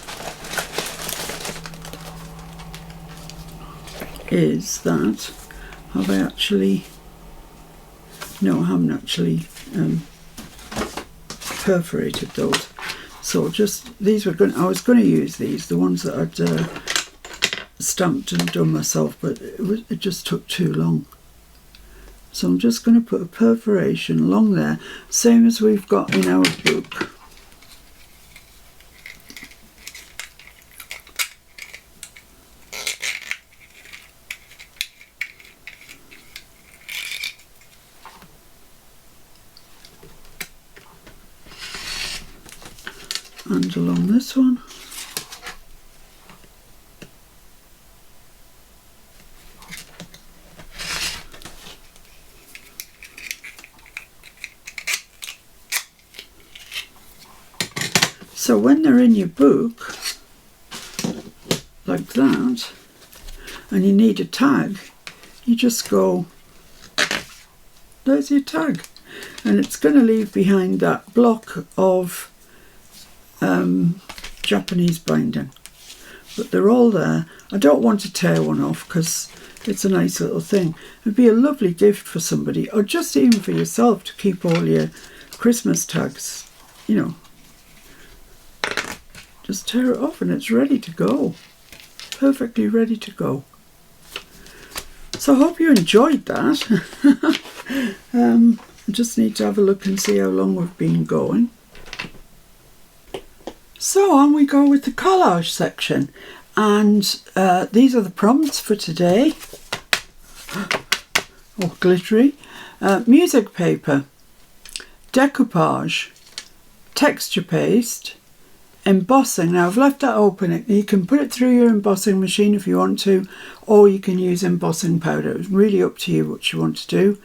Is that, have I actually, no I haven't actually perforated those. So just, these were going, I was going to use these, the ones that I'd stamped and done myself, but it just took too long. So I'm just going to put a perforation along there, same as we've got in our book. And along this one. So when they're in your book, like that, and you need a tag, you just go, there's your tag. And it's going to leave behind that block of Japanese binding, but they're all there. I don't want to tear one off because it's a nice little thing. It'd be a lovely gift for somebody, or just even for yourself, to keep all your Christmas tags, you know. Just tear it off and it's ready to go, perfectly ready to go. So I hope you enjoyed that. I just need to have a look and see how long we've been going. So on we go with the collage section, and these are the prompts for today. Oh, glittery. Music paper, decoupage, texture paste, embossing. Now I've left that open. You can put it through your embossing machine if you want to, or you can use embossing powder. It's really up to you what you want to do.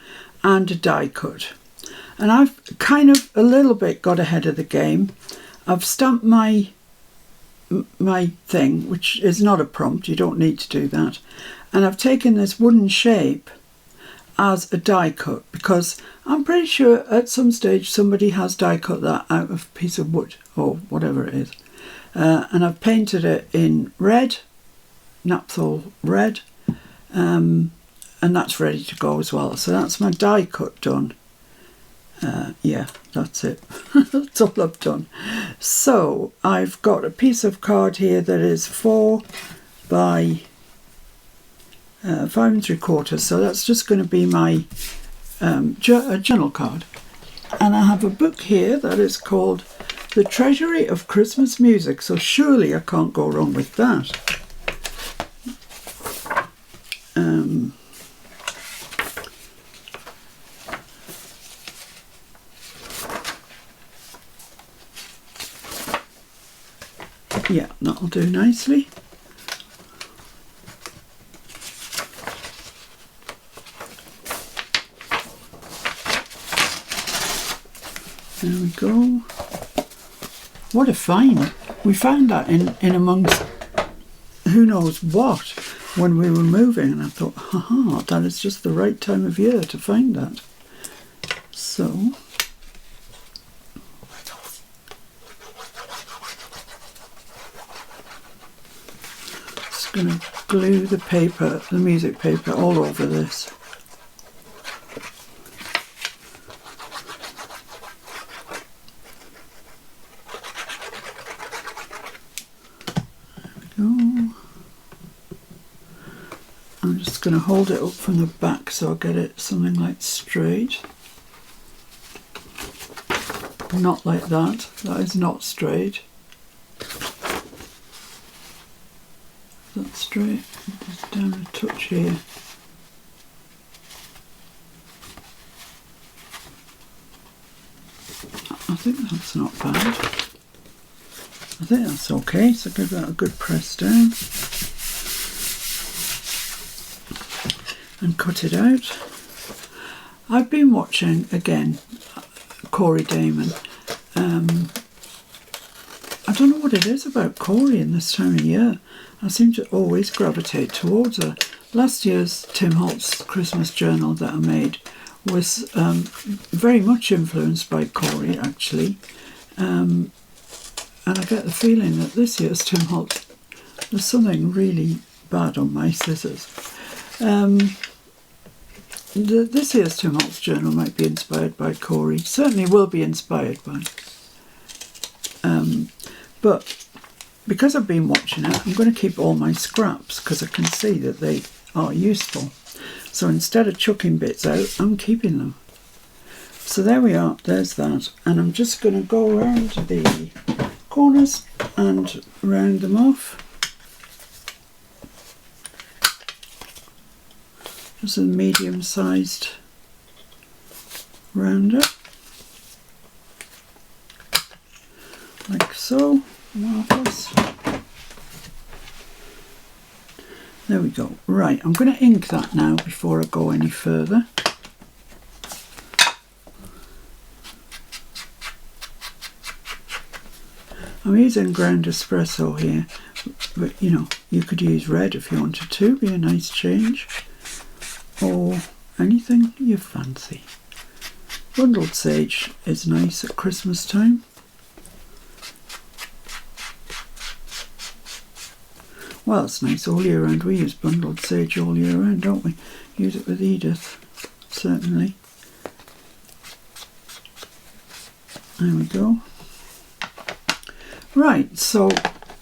And a die cut. And I've kind of a little bit got ahead of the game. I've stamped my thing, which is not a prompt, you don't need to do that. And I've taken this wooden shape as a die cut, because I'm pretty sure at some stage somebody has die cut that out of a piece of wood or whatever it is. And I've painted it in red, Naphthol red, and that's ready to go as well. So that's my die cut done. Yeah, that's it. That's all I've done. So I've got a piece of card here that is 4 by 5 3/4. So that's just going to be my journal card. And I have a book here that is called The Treasury of Christmas Music. So surely I can't go wrong with that. Yeah, that'll do nicely. There we go. What a find. We found that in amongst who knows what when we were moving, and I thought, haha, that is just the right time of year to find that. So going to glue the paper, the music paper, all over this. There we go. I'm just going to hold it up from the back so I'll get it something like straight. Not like that. That is not straight. That's straight, just down a touch here. I think that's not bad. I think that's okay, so give that a good press down. And cut it out. I've been watching, again, Corey Damon. I don't know what it is about Corey in this time of year. I seem to always gravitate towards her. Last year's Tim Holtz Christmas journal that I made was very much influenced by Corey, actually. And I get the feeling that this year's Tim Holtz, there's something really bad on my scissors. This year's Tim Holtz journal might be inspired by Corey. Certainly will be inspired by. But because I've been watching it, I'm going to keep all my scraps because I can see that they are useful. So instead of chucking bits out, I'm keeping them. So there we are, there's that. And I'm just going to go around the corners and round them off. Just a medium-sized rounder. Like so. Marvellous. There we go. Right, I'm going to ink that now before I go any further. I'm using ground espresso here, but you know, you could use red if you wanted to, be a nice change, or anything you fancy. Bundled sage is nice at Christmas time. Well, it's nice all year round. We use bundled sage all year round, don't we? Use it with Edith, certainly. There we go. Right, so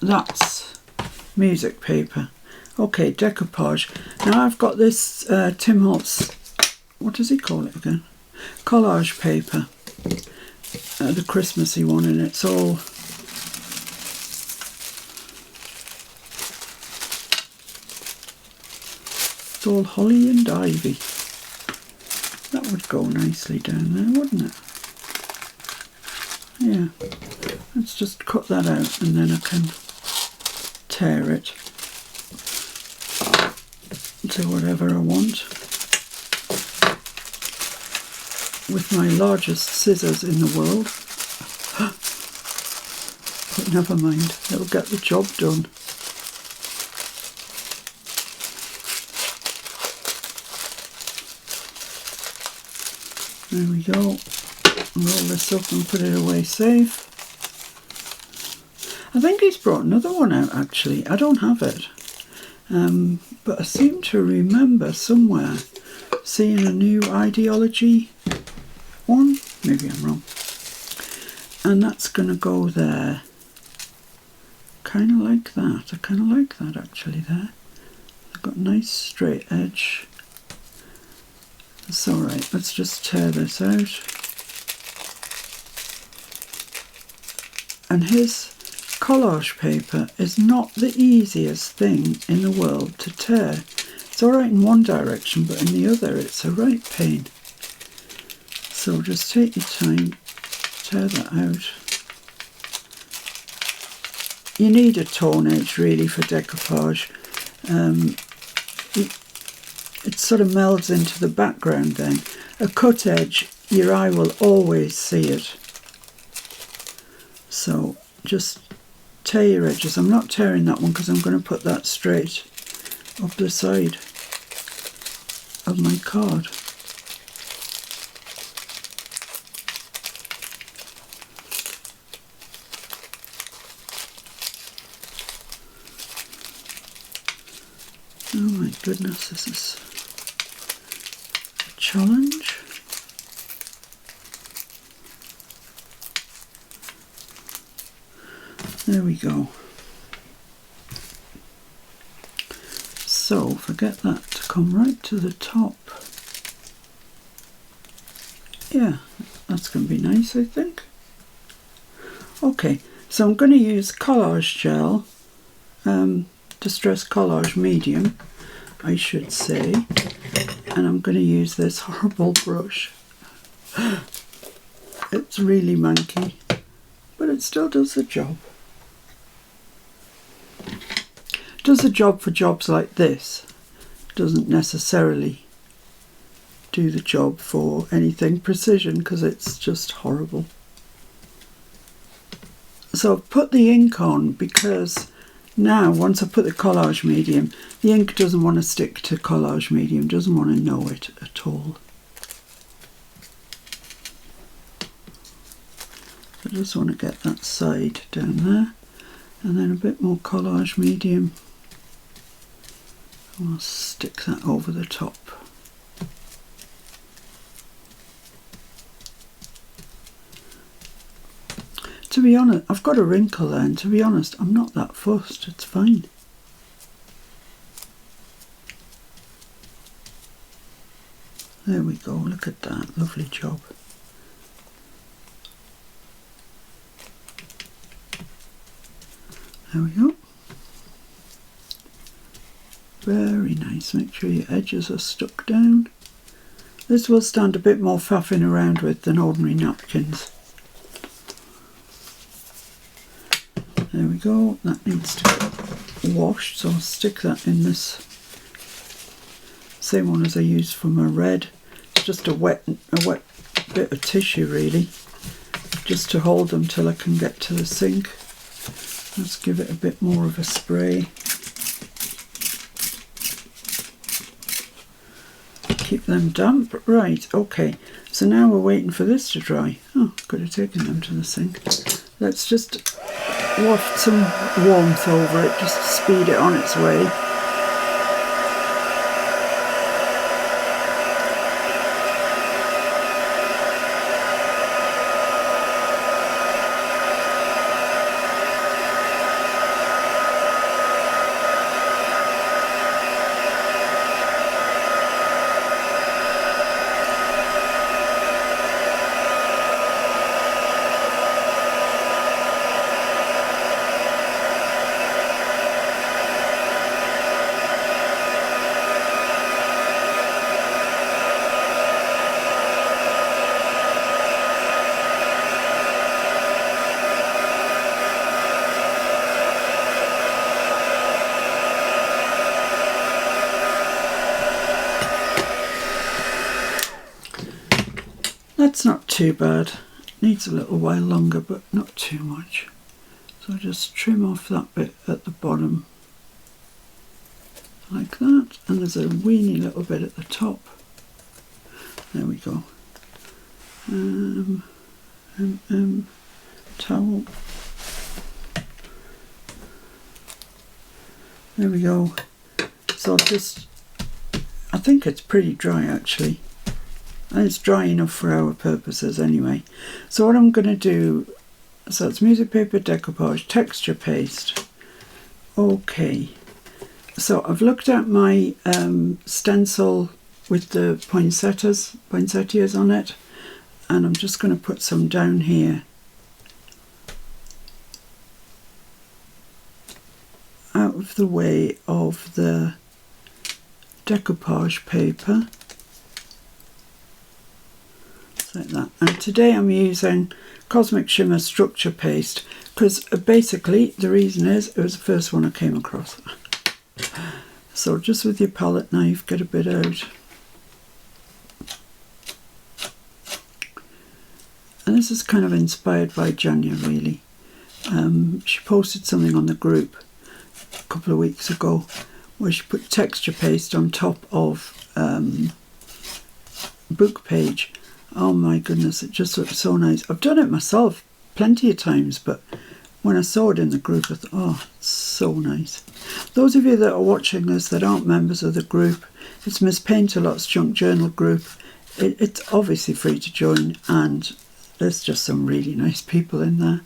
that's music paper. Okay, decoupage. Now I've got this Tim Holtz, what does he call it again? Collage paper. The Christmassy one, and it's all holly and ivy. That would go nicely down there, wouldn't it? Yeah. Let's just cut that out and then I can tear it to whatever I want. with my largest scissors in the world. But never mind, it'll get the job done. There we go. Roll this up and put it away safe. I think he's brought another one out actually. I don't have it. But I seem to remember somewhere seeing a new ideology one. Maybe I'm wrong. And that's going to go there. Kind of like that. I kind of like that actually there. I've got a nice straight edge. It's alright, let's just tear this out. And his collage paper is not the easiest thing in the world to tear. It's alright in one direction, but in the other it's a right pain. So just take your time, tear that out. You need a tone edge really for decoupage. It sort of melds into the background then. A cut edge, your eye will always see it. So just tear your edges. I'm not tearing that one because I'm going to put that straight up the side of my card. Oh my goodness, this is a challenge. There we go. So forget that to come right to the top. Yeah, that's going to be nice, I think. Okay, so I'm going to use Collage gel, Distress Collage medium, I should say, and I'm going to use this horrible brush. It's really manky, but it still does the job. Does the job for jobs like this. Doesn't necessarily do the job for anything precision because it's just horrible. So I've put the ink on because now once I put the collage medium, the ink doesn't want to stick to collage medium, doesn't want to know it at all. I just want to get that side down there and then a bit more collage medium. I'll stick that over the top. To be honest, I've got a wrinkle there, and to be honest, I'm not that fussed, it's fine. There we go, look at that, lovely job. There we go. Very nice, make sure your edges are stuck down. This will stand a bit more faffing around with than ordinary napkins. There we go, that needs to get washed, so I'll stick that in this same one as I used for my red. It's just a wet bit of tissue really, just to hold them till I can get to the sink. Let's give it a bit more of a spray. Keep them damp. Right, okay, so now we're waiting for this to dry. Oh, could have taken them to the sink. Let's just waft some warmth over it just to speed it on its way. too bad. Needs a little while longer, but not too much. So just trim off that bit at the bottom like that, and there's a weeny little bit at the top. There we go. Towel. There we go. So just, I think it's pretty dry actually. And it's dry enough for our purposes anyway. So what I'm going to do, so it's music paper, decoupage, texture paste. Okay. So I've looked at my stencil with the poinsettias on it, and I'm just going to put some down here out of the way of the decoupage paper, like that. And today I'm using Cosmic Shimmer Structure Paste because basically the reason is it was the first one I came across. So just with your palette knife, get a bit out. And this is kind of inspired by Janya, really. She posted something on the group a couple of weeks ago where she put texture paste on top of book page. Oh my goodness, it just looks so nice. I've done it myself plenty of times, but when I saw it in the group, I thought, oh, it's so nice. Those of you that are watching this that aren't members of the group, it's Miss Paintalot's Junk Journal group. It's obviously free to join, and there's just some really nice people in there.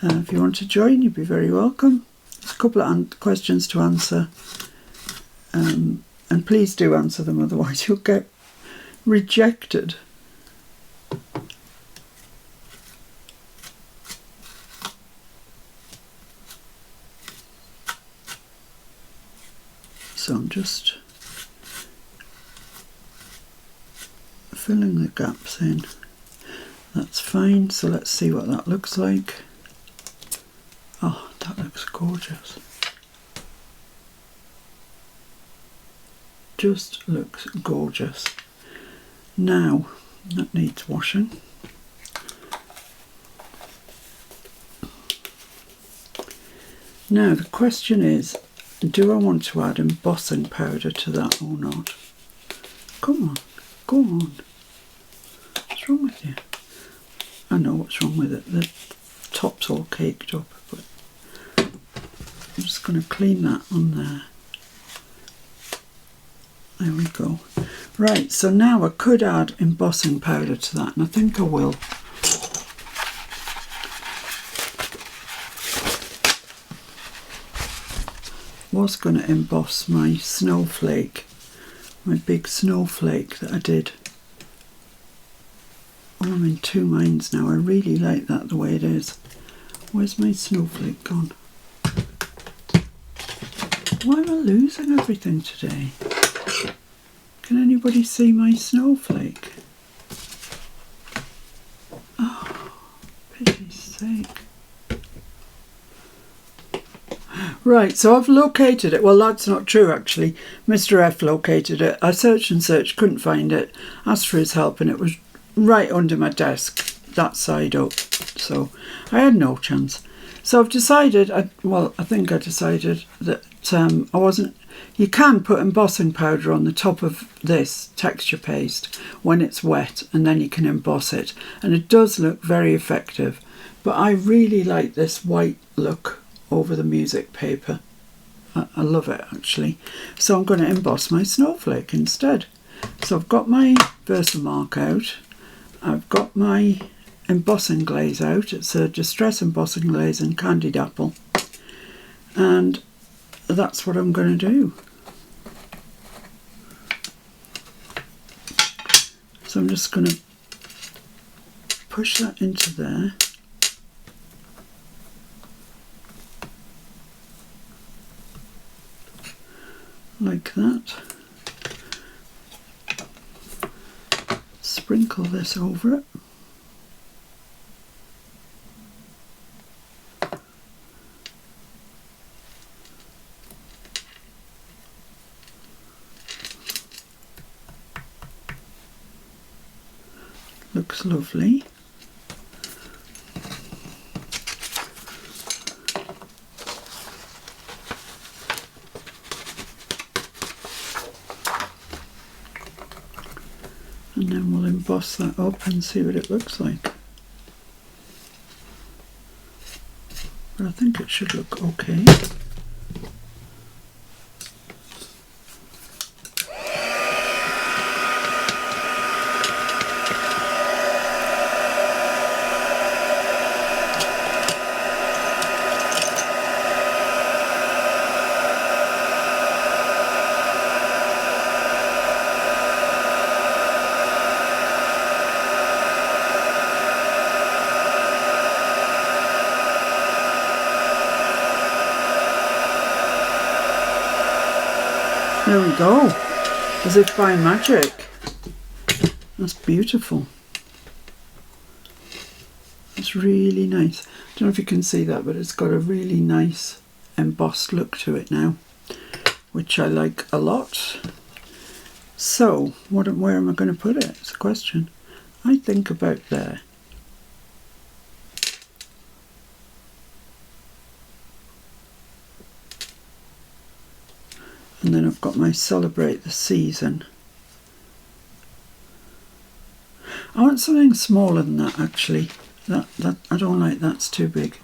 If you want to join, you'd be very welcome. There's a couple of questions to answer, and please do answer them, otherwise you'll get rejected. So I'm just filling the gaps in. That's fine. So let's see what that looks like. Oh, that looks gorgeous. Just looks gorgeous. Now, that needs washing. Now the question is, do I want to add embossing powder to that or not? Come on, go on. What's wrong with you? I know what's wrong with it. The top's all caked up, but I'm just going to clean that on there. There we go. Right, so now I could add embossing powder to that, and I think I will. Was going to emboss my snowflake, my big snowflake that I did. Oh, I'm in two minds now. I really like that the way it is. Where's my snowflake gone? Why am I losing everything today? Can anybody see my snowflake? Oh, pity's sake. Right, so I've located it. Well, that's not true, actually. Mr. F located it. I searched and searched, couldn't find it. Asked for his help, and it was right under my desk, that side up. So I had no chance. So I've decided, I think I decided that I wasn't... You can put embossing powder on the top of this texture paste when it's wet, and then you can emboss it. And it does look very effective. But I really like this white look over the music paper. I love it, actually. So I'm going to emboss my snowflake instead. So I've got my Versamark out. I've got my embossing glaze out. It's a Distress embossing glaze in Candied Apple. And that's what I'm going to do. So I'm just going to push that into there. Like that. Sprinkle this over it. Looks lovely. And then we'll emboss that up and see what it looks like. But I think it should look okay. There we go, as if by magic. That's beautiful. It's really nice. I don't know if you can see that, but it's got a really nice embossed look to it now, which I like a lot. So, where am I going to put it? It's a question. I think about there. And then I've got my Celebrate the Season. I want something smaller than that actually. That I don't like, that's too big.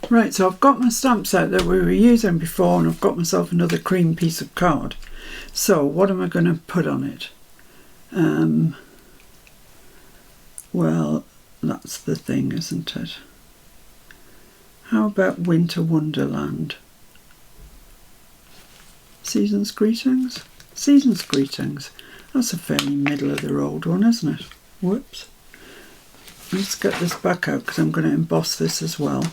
Right, so I've got my stamps out that we were using before, and I've got myself another cream piece of card. So what am I going to put on it? Well, that's the thing, isn't it? How about Winter Wonderland? Season's Greetings? Season's Greetings. That's a fairly middle of the road one, isn't it? Whoops. Let's get this back out because I'm going to emboss this as well.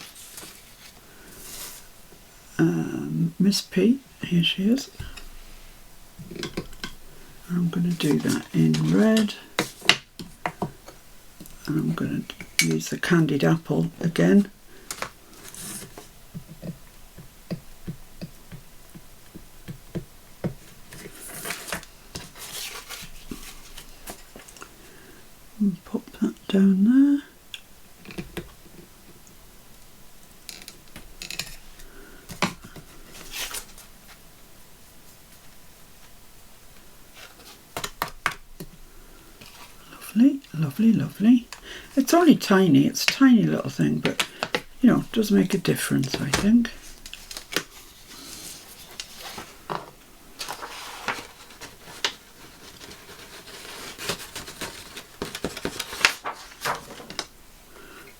Miss P, here she is. I'm going to do that in red. And I'm going to use the Candied Apple again. And pop that down there. Lovely, lovely, lovely. It's only tiny, it's a tiny little thing, but you know, it does make a difference, I think.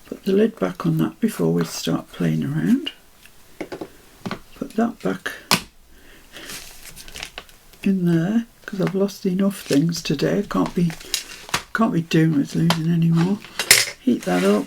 Put the lid back on that before we start playing around. Put that back in there because I've lost enough things today. Can't be doing with losing any more. Heat that up.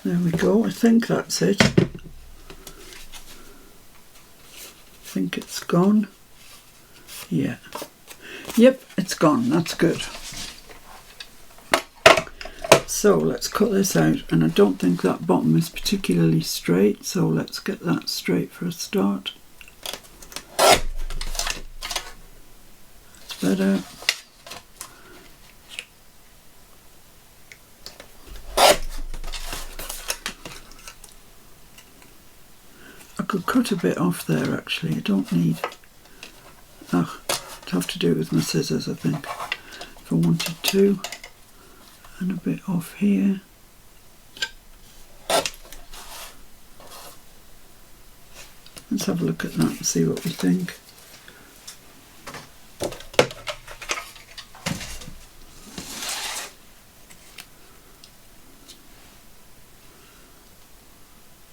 There we go, I think that's it. I think it's gone. Yeah. Yep, it's gone, that's good. So let's cut this out, and I don't think that bottom is particularly straight, so let's get that straight for a start. That's better. I could cut a bit off there actually, I don't need... Oh, I'd have to do it with my scissors I think, if I wanted to. And a bit off here. Let's have a look at that and see what we think.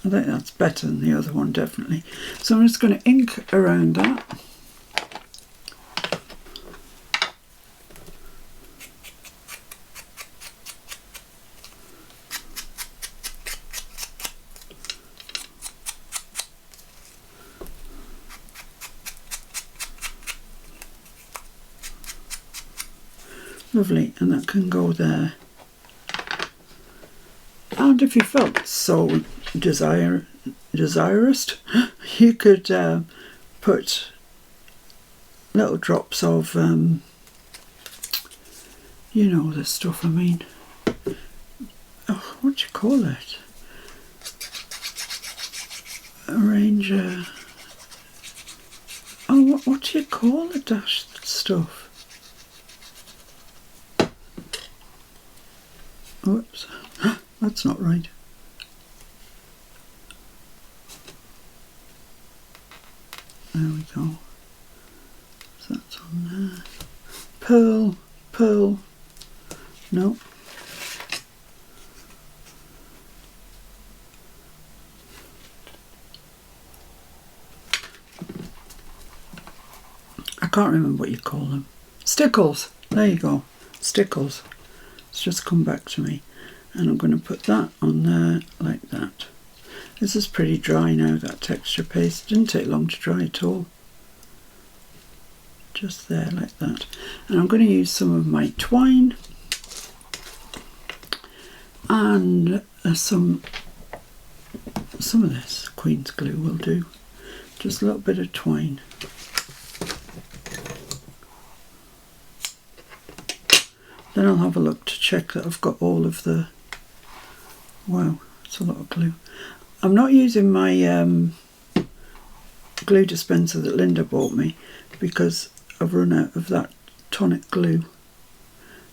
I think that's better than the other one, definitely. So I'm just going to ink around that. Lovely, and that can go there. And if you felt so desirous, you could put little drops of, you know the stuff I mean. Oh, what do you call it? Arranger. Oh, what do you call the dashed stuff? Whoops, that's not right. There we go. So that's on there. Pearl. No. I can't remember what you call them. Stickles. There you go. Stickles. It's just come back to me. And I'm going to put that on there like that. This is pretty dry now, that texture paste. Didn't take long to dry at all. Just there like that. And I'm going to use some of my twine and some of this Queen's glue will do. Just a little bit of twine. Then I'll have a look to check that I've got all of the... Wow, that's a lot of glue. I'm not using my glue dispenser that Linda bought me because I've run out of that tonic glue.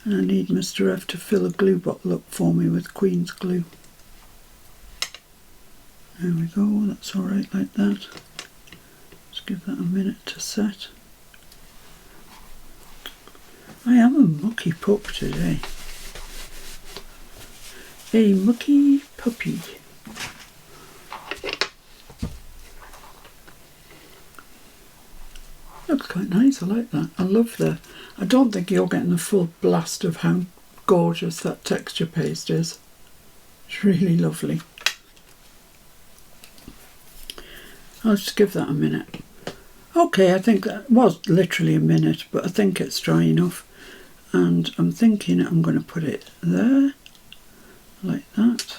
And I need Mr. F to fill a glue bottle up for me with Queen's glue. There we go, that's alright like that. Just give that a minute to set. I am a mucky pup today. A mucky puppy. Looks quite nice, I like that. I love I don't think you're getting the full blast of how gorgeous that texture paste is. It's really lovely. I'll just give that a minute. Okay, I think that was literally a minute, but I think it's dry enough. And I'm thinking I'm going to put it there, like that.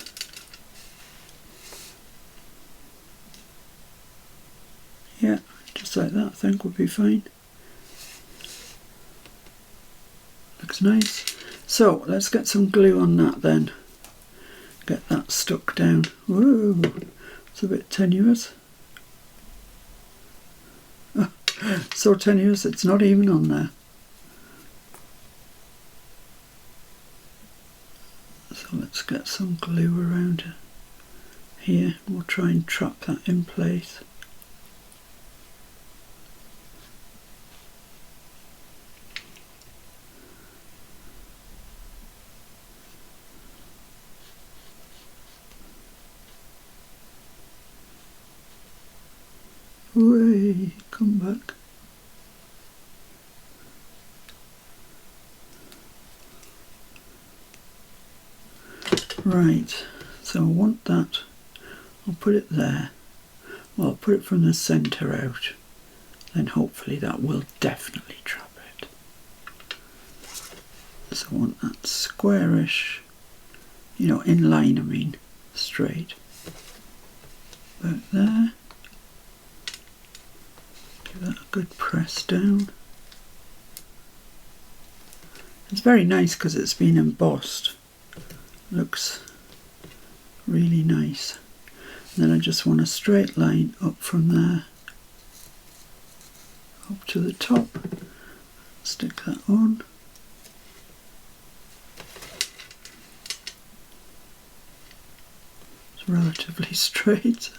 Yeah, just like that I think would be fine. Looks nice. So let's get some glue on that then. Get that stuck down. Whoa, it's a bit tenuous. Oh, so tenuous it's not even on there. So let's get some glue around here. We'll try and trap that in place. Way, come back. Right, so I want that. I'll put it there. Well, I'll put it from the centre out. Then hopefully that will definitely trap it. So I want that squarish, you know, in line, I mean, straight. About there. Give that a good press down. It's very nice because it's been embossed. Looks really nice. And then I just want a straight line up from there up to the top. Stick that on. It's relatively straight.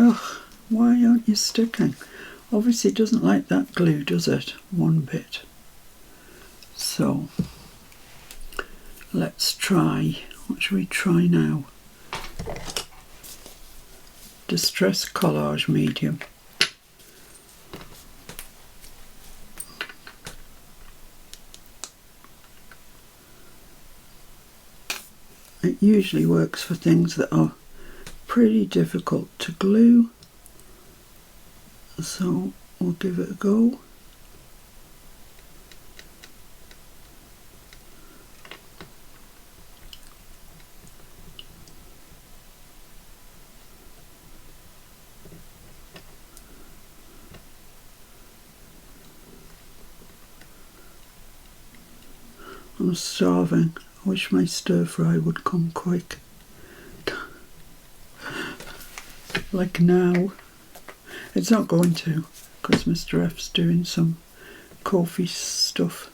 Oh, aren't you sticking? Obviously it doesn't like that glue, does it? One bit. So let's try, what should we try now? Distress Collage medium. It usually works for things that are pretty difficult to glue, so we'll give it a go. I'm starving. I wish my stir fry would come quick. Like now. It's not going to, because Mr. F's doing some coffee stuff.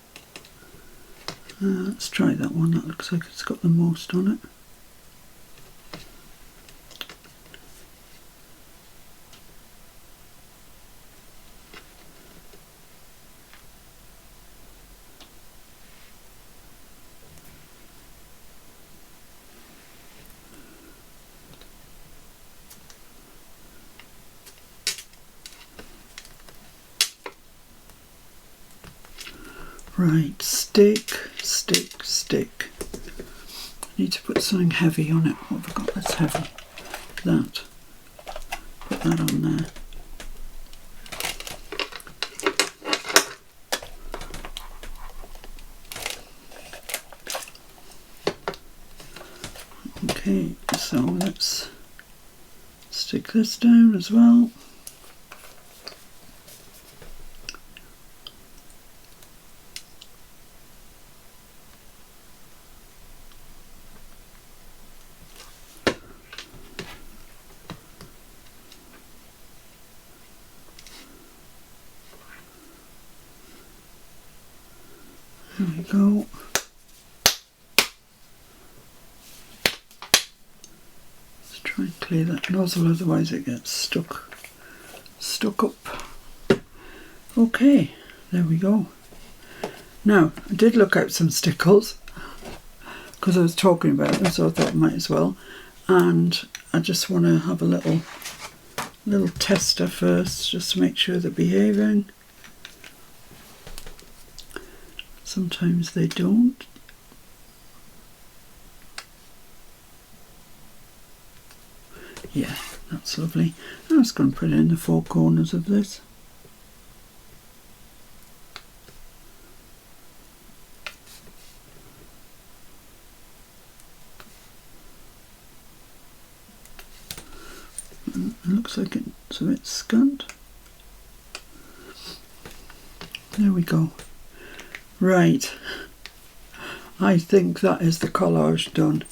Let's try that one. That looks like it's got the most on it. Right, stick. I need to put something heavy on it. What have I got that's heavy? That. Put that on there. Okay, so let's stick this down as well. There we go. Let's try and clear that nozzle, otherwise it gets stuck up. Okay, there we go. Now, I did look out some stickles because I was talking about them, so I thought I might as well. And I just want to have a little tester first, just to make sure they're behaving. Sometimes they don't. Yeah, that's lovely. I'm just going to put it in the four corners of this. It looks like it's a bit scant. There we go. Right, I think that is the collage done.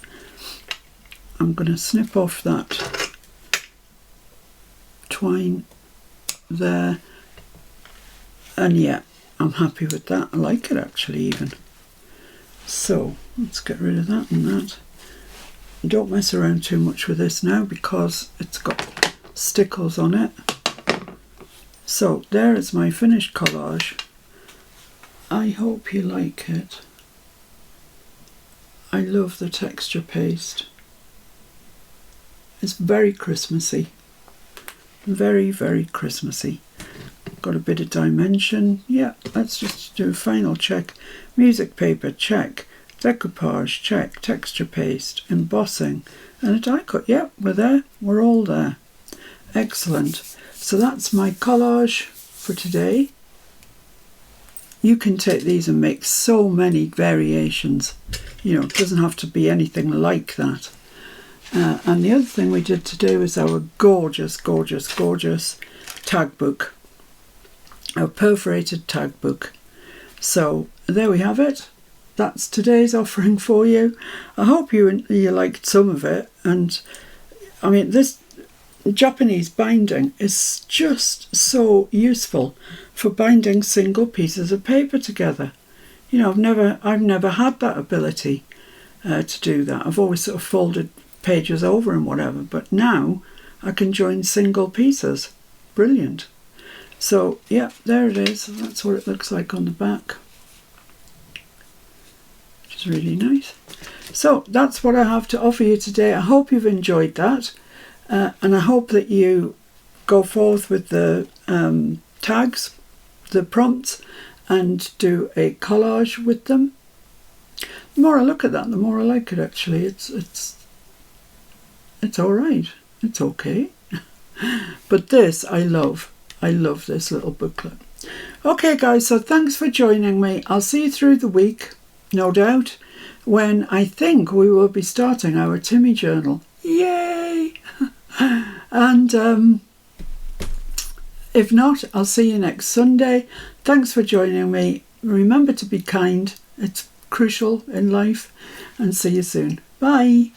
I'm going to snip off that twine there, and yeah, I'm happy with that. I like it actually even. So let's get rid of that and that. Don't mess around too much with this now because it's got stickles on it. So there is my finished collage. I hope you like it. I love the texture paste. It's very Christmassy. Very, very Christmassy. Got a bit of dimension. Yeah, let's just do a final check. Music paper, check. Decoupage, check. Texture paste, embossing, and a die cut. Yeah, we're there. We're all there. Excellent. So that's my collage for today. You can take these and make so many variations. You know, it doesn't have to be anything like that. And the other thing we did today was our gorgeous, gorgeous, gorgeous tag book. Our perforated tag book. So there we have it. That's today's offering for you. I hope you liked some of it. And I mean, this Japanese binding is just so useful for binding single pieces of paper together. You know, I've never had that ability to do that. I've always sort of folded pages over and whatever, but now I can join single pieces. brilliant. So yeah, there it is. That's what it looks like on the back, which is really nice. So that's what I have to offer you today. I hope you've enjoyed that, and I hope that you go forth with the tags, the prompts, and do a collage with them. The more I look at that, the more I like it. Actually, it's all right. It's okay. But this I love. I love this little booklet. Okay, guys. So thanks for joining me. I'll see you through the week, no doubt, when I think we will be starting our Timmy journal. Yay! And if not, I'll see you next Sunday. Thanks for joining me. Remember to be kind. It's crucial in life. And see you soon. Bye.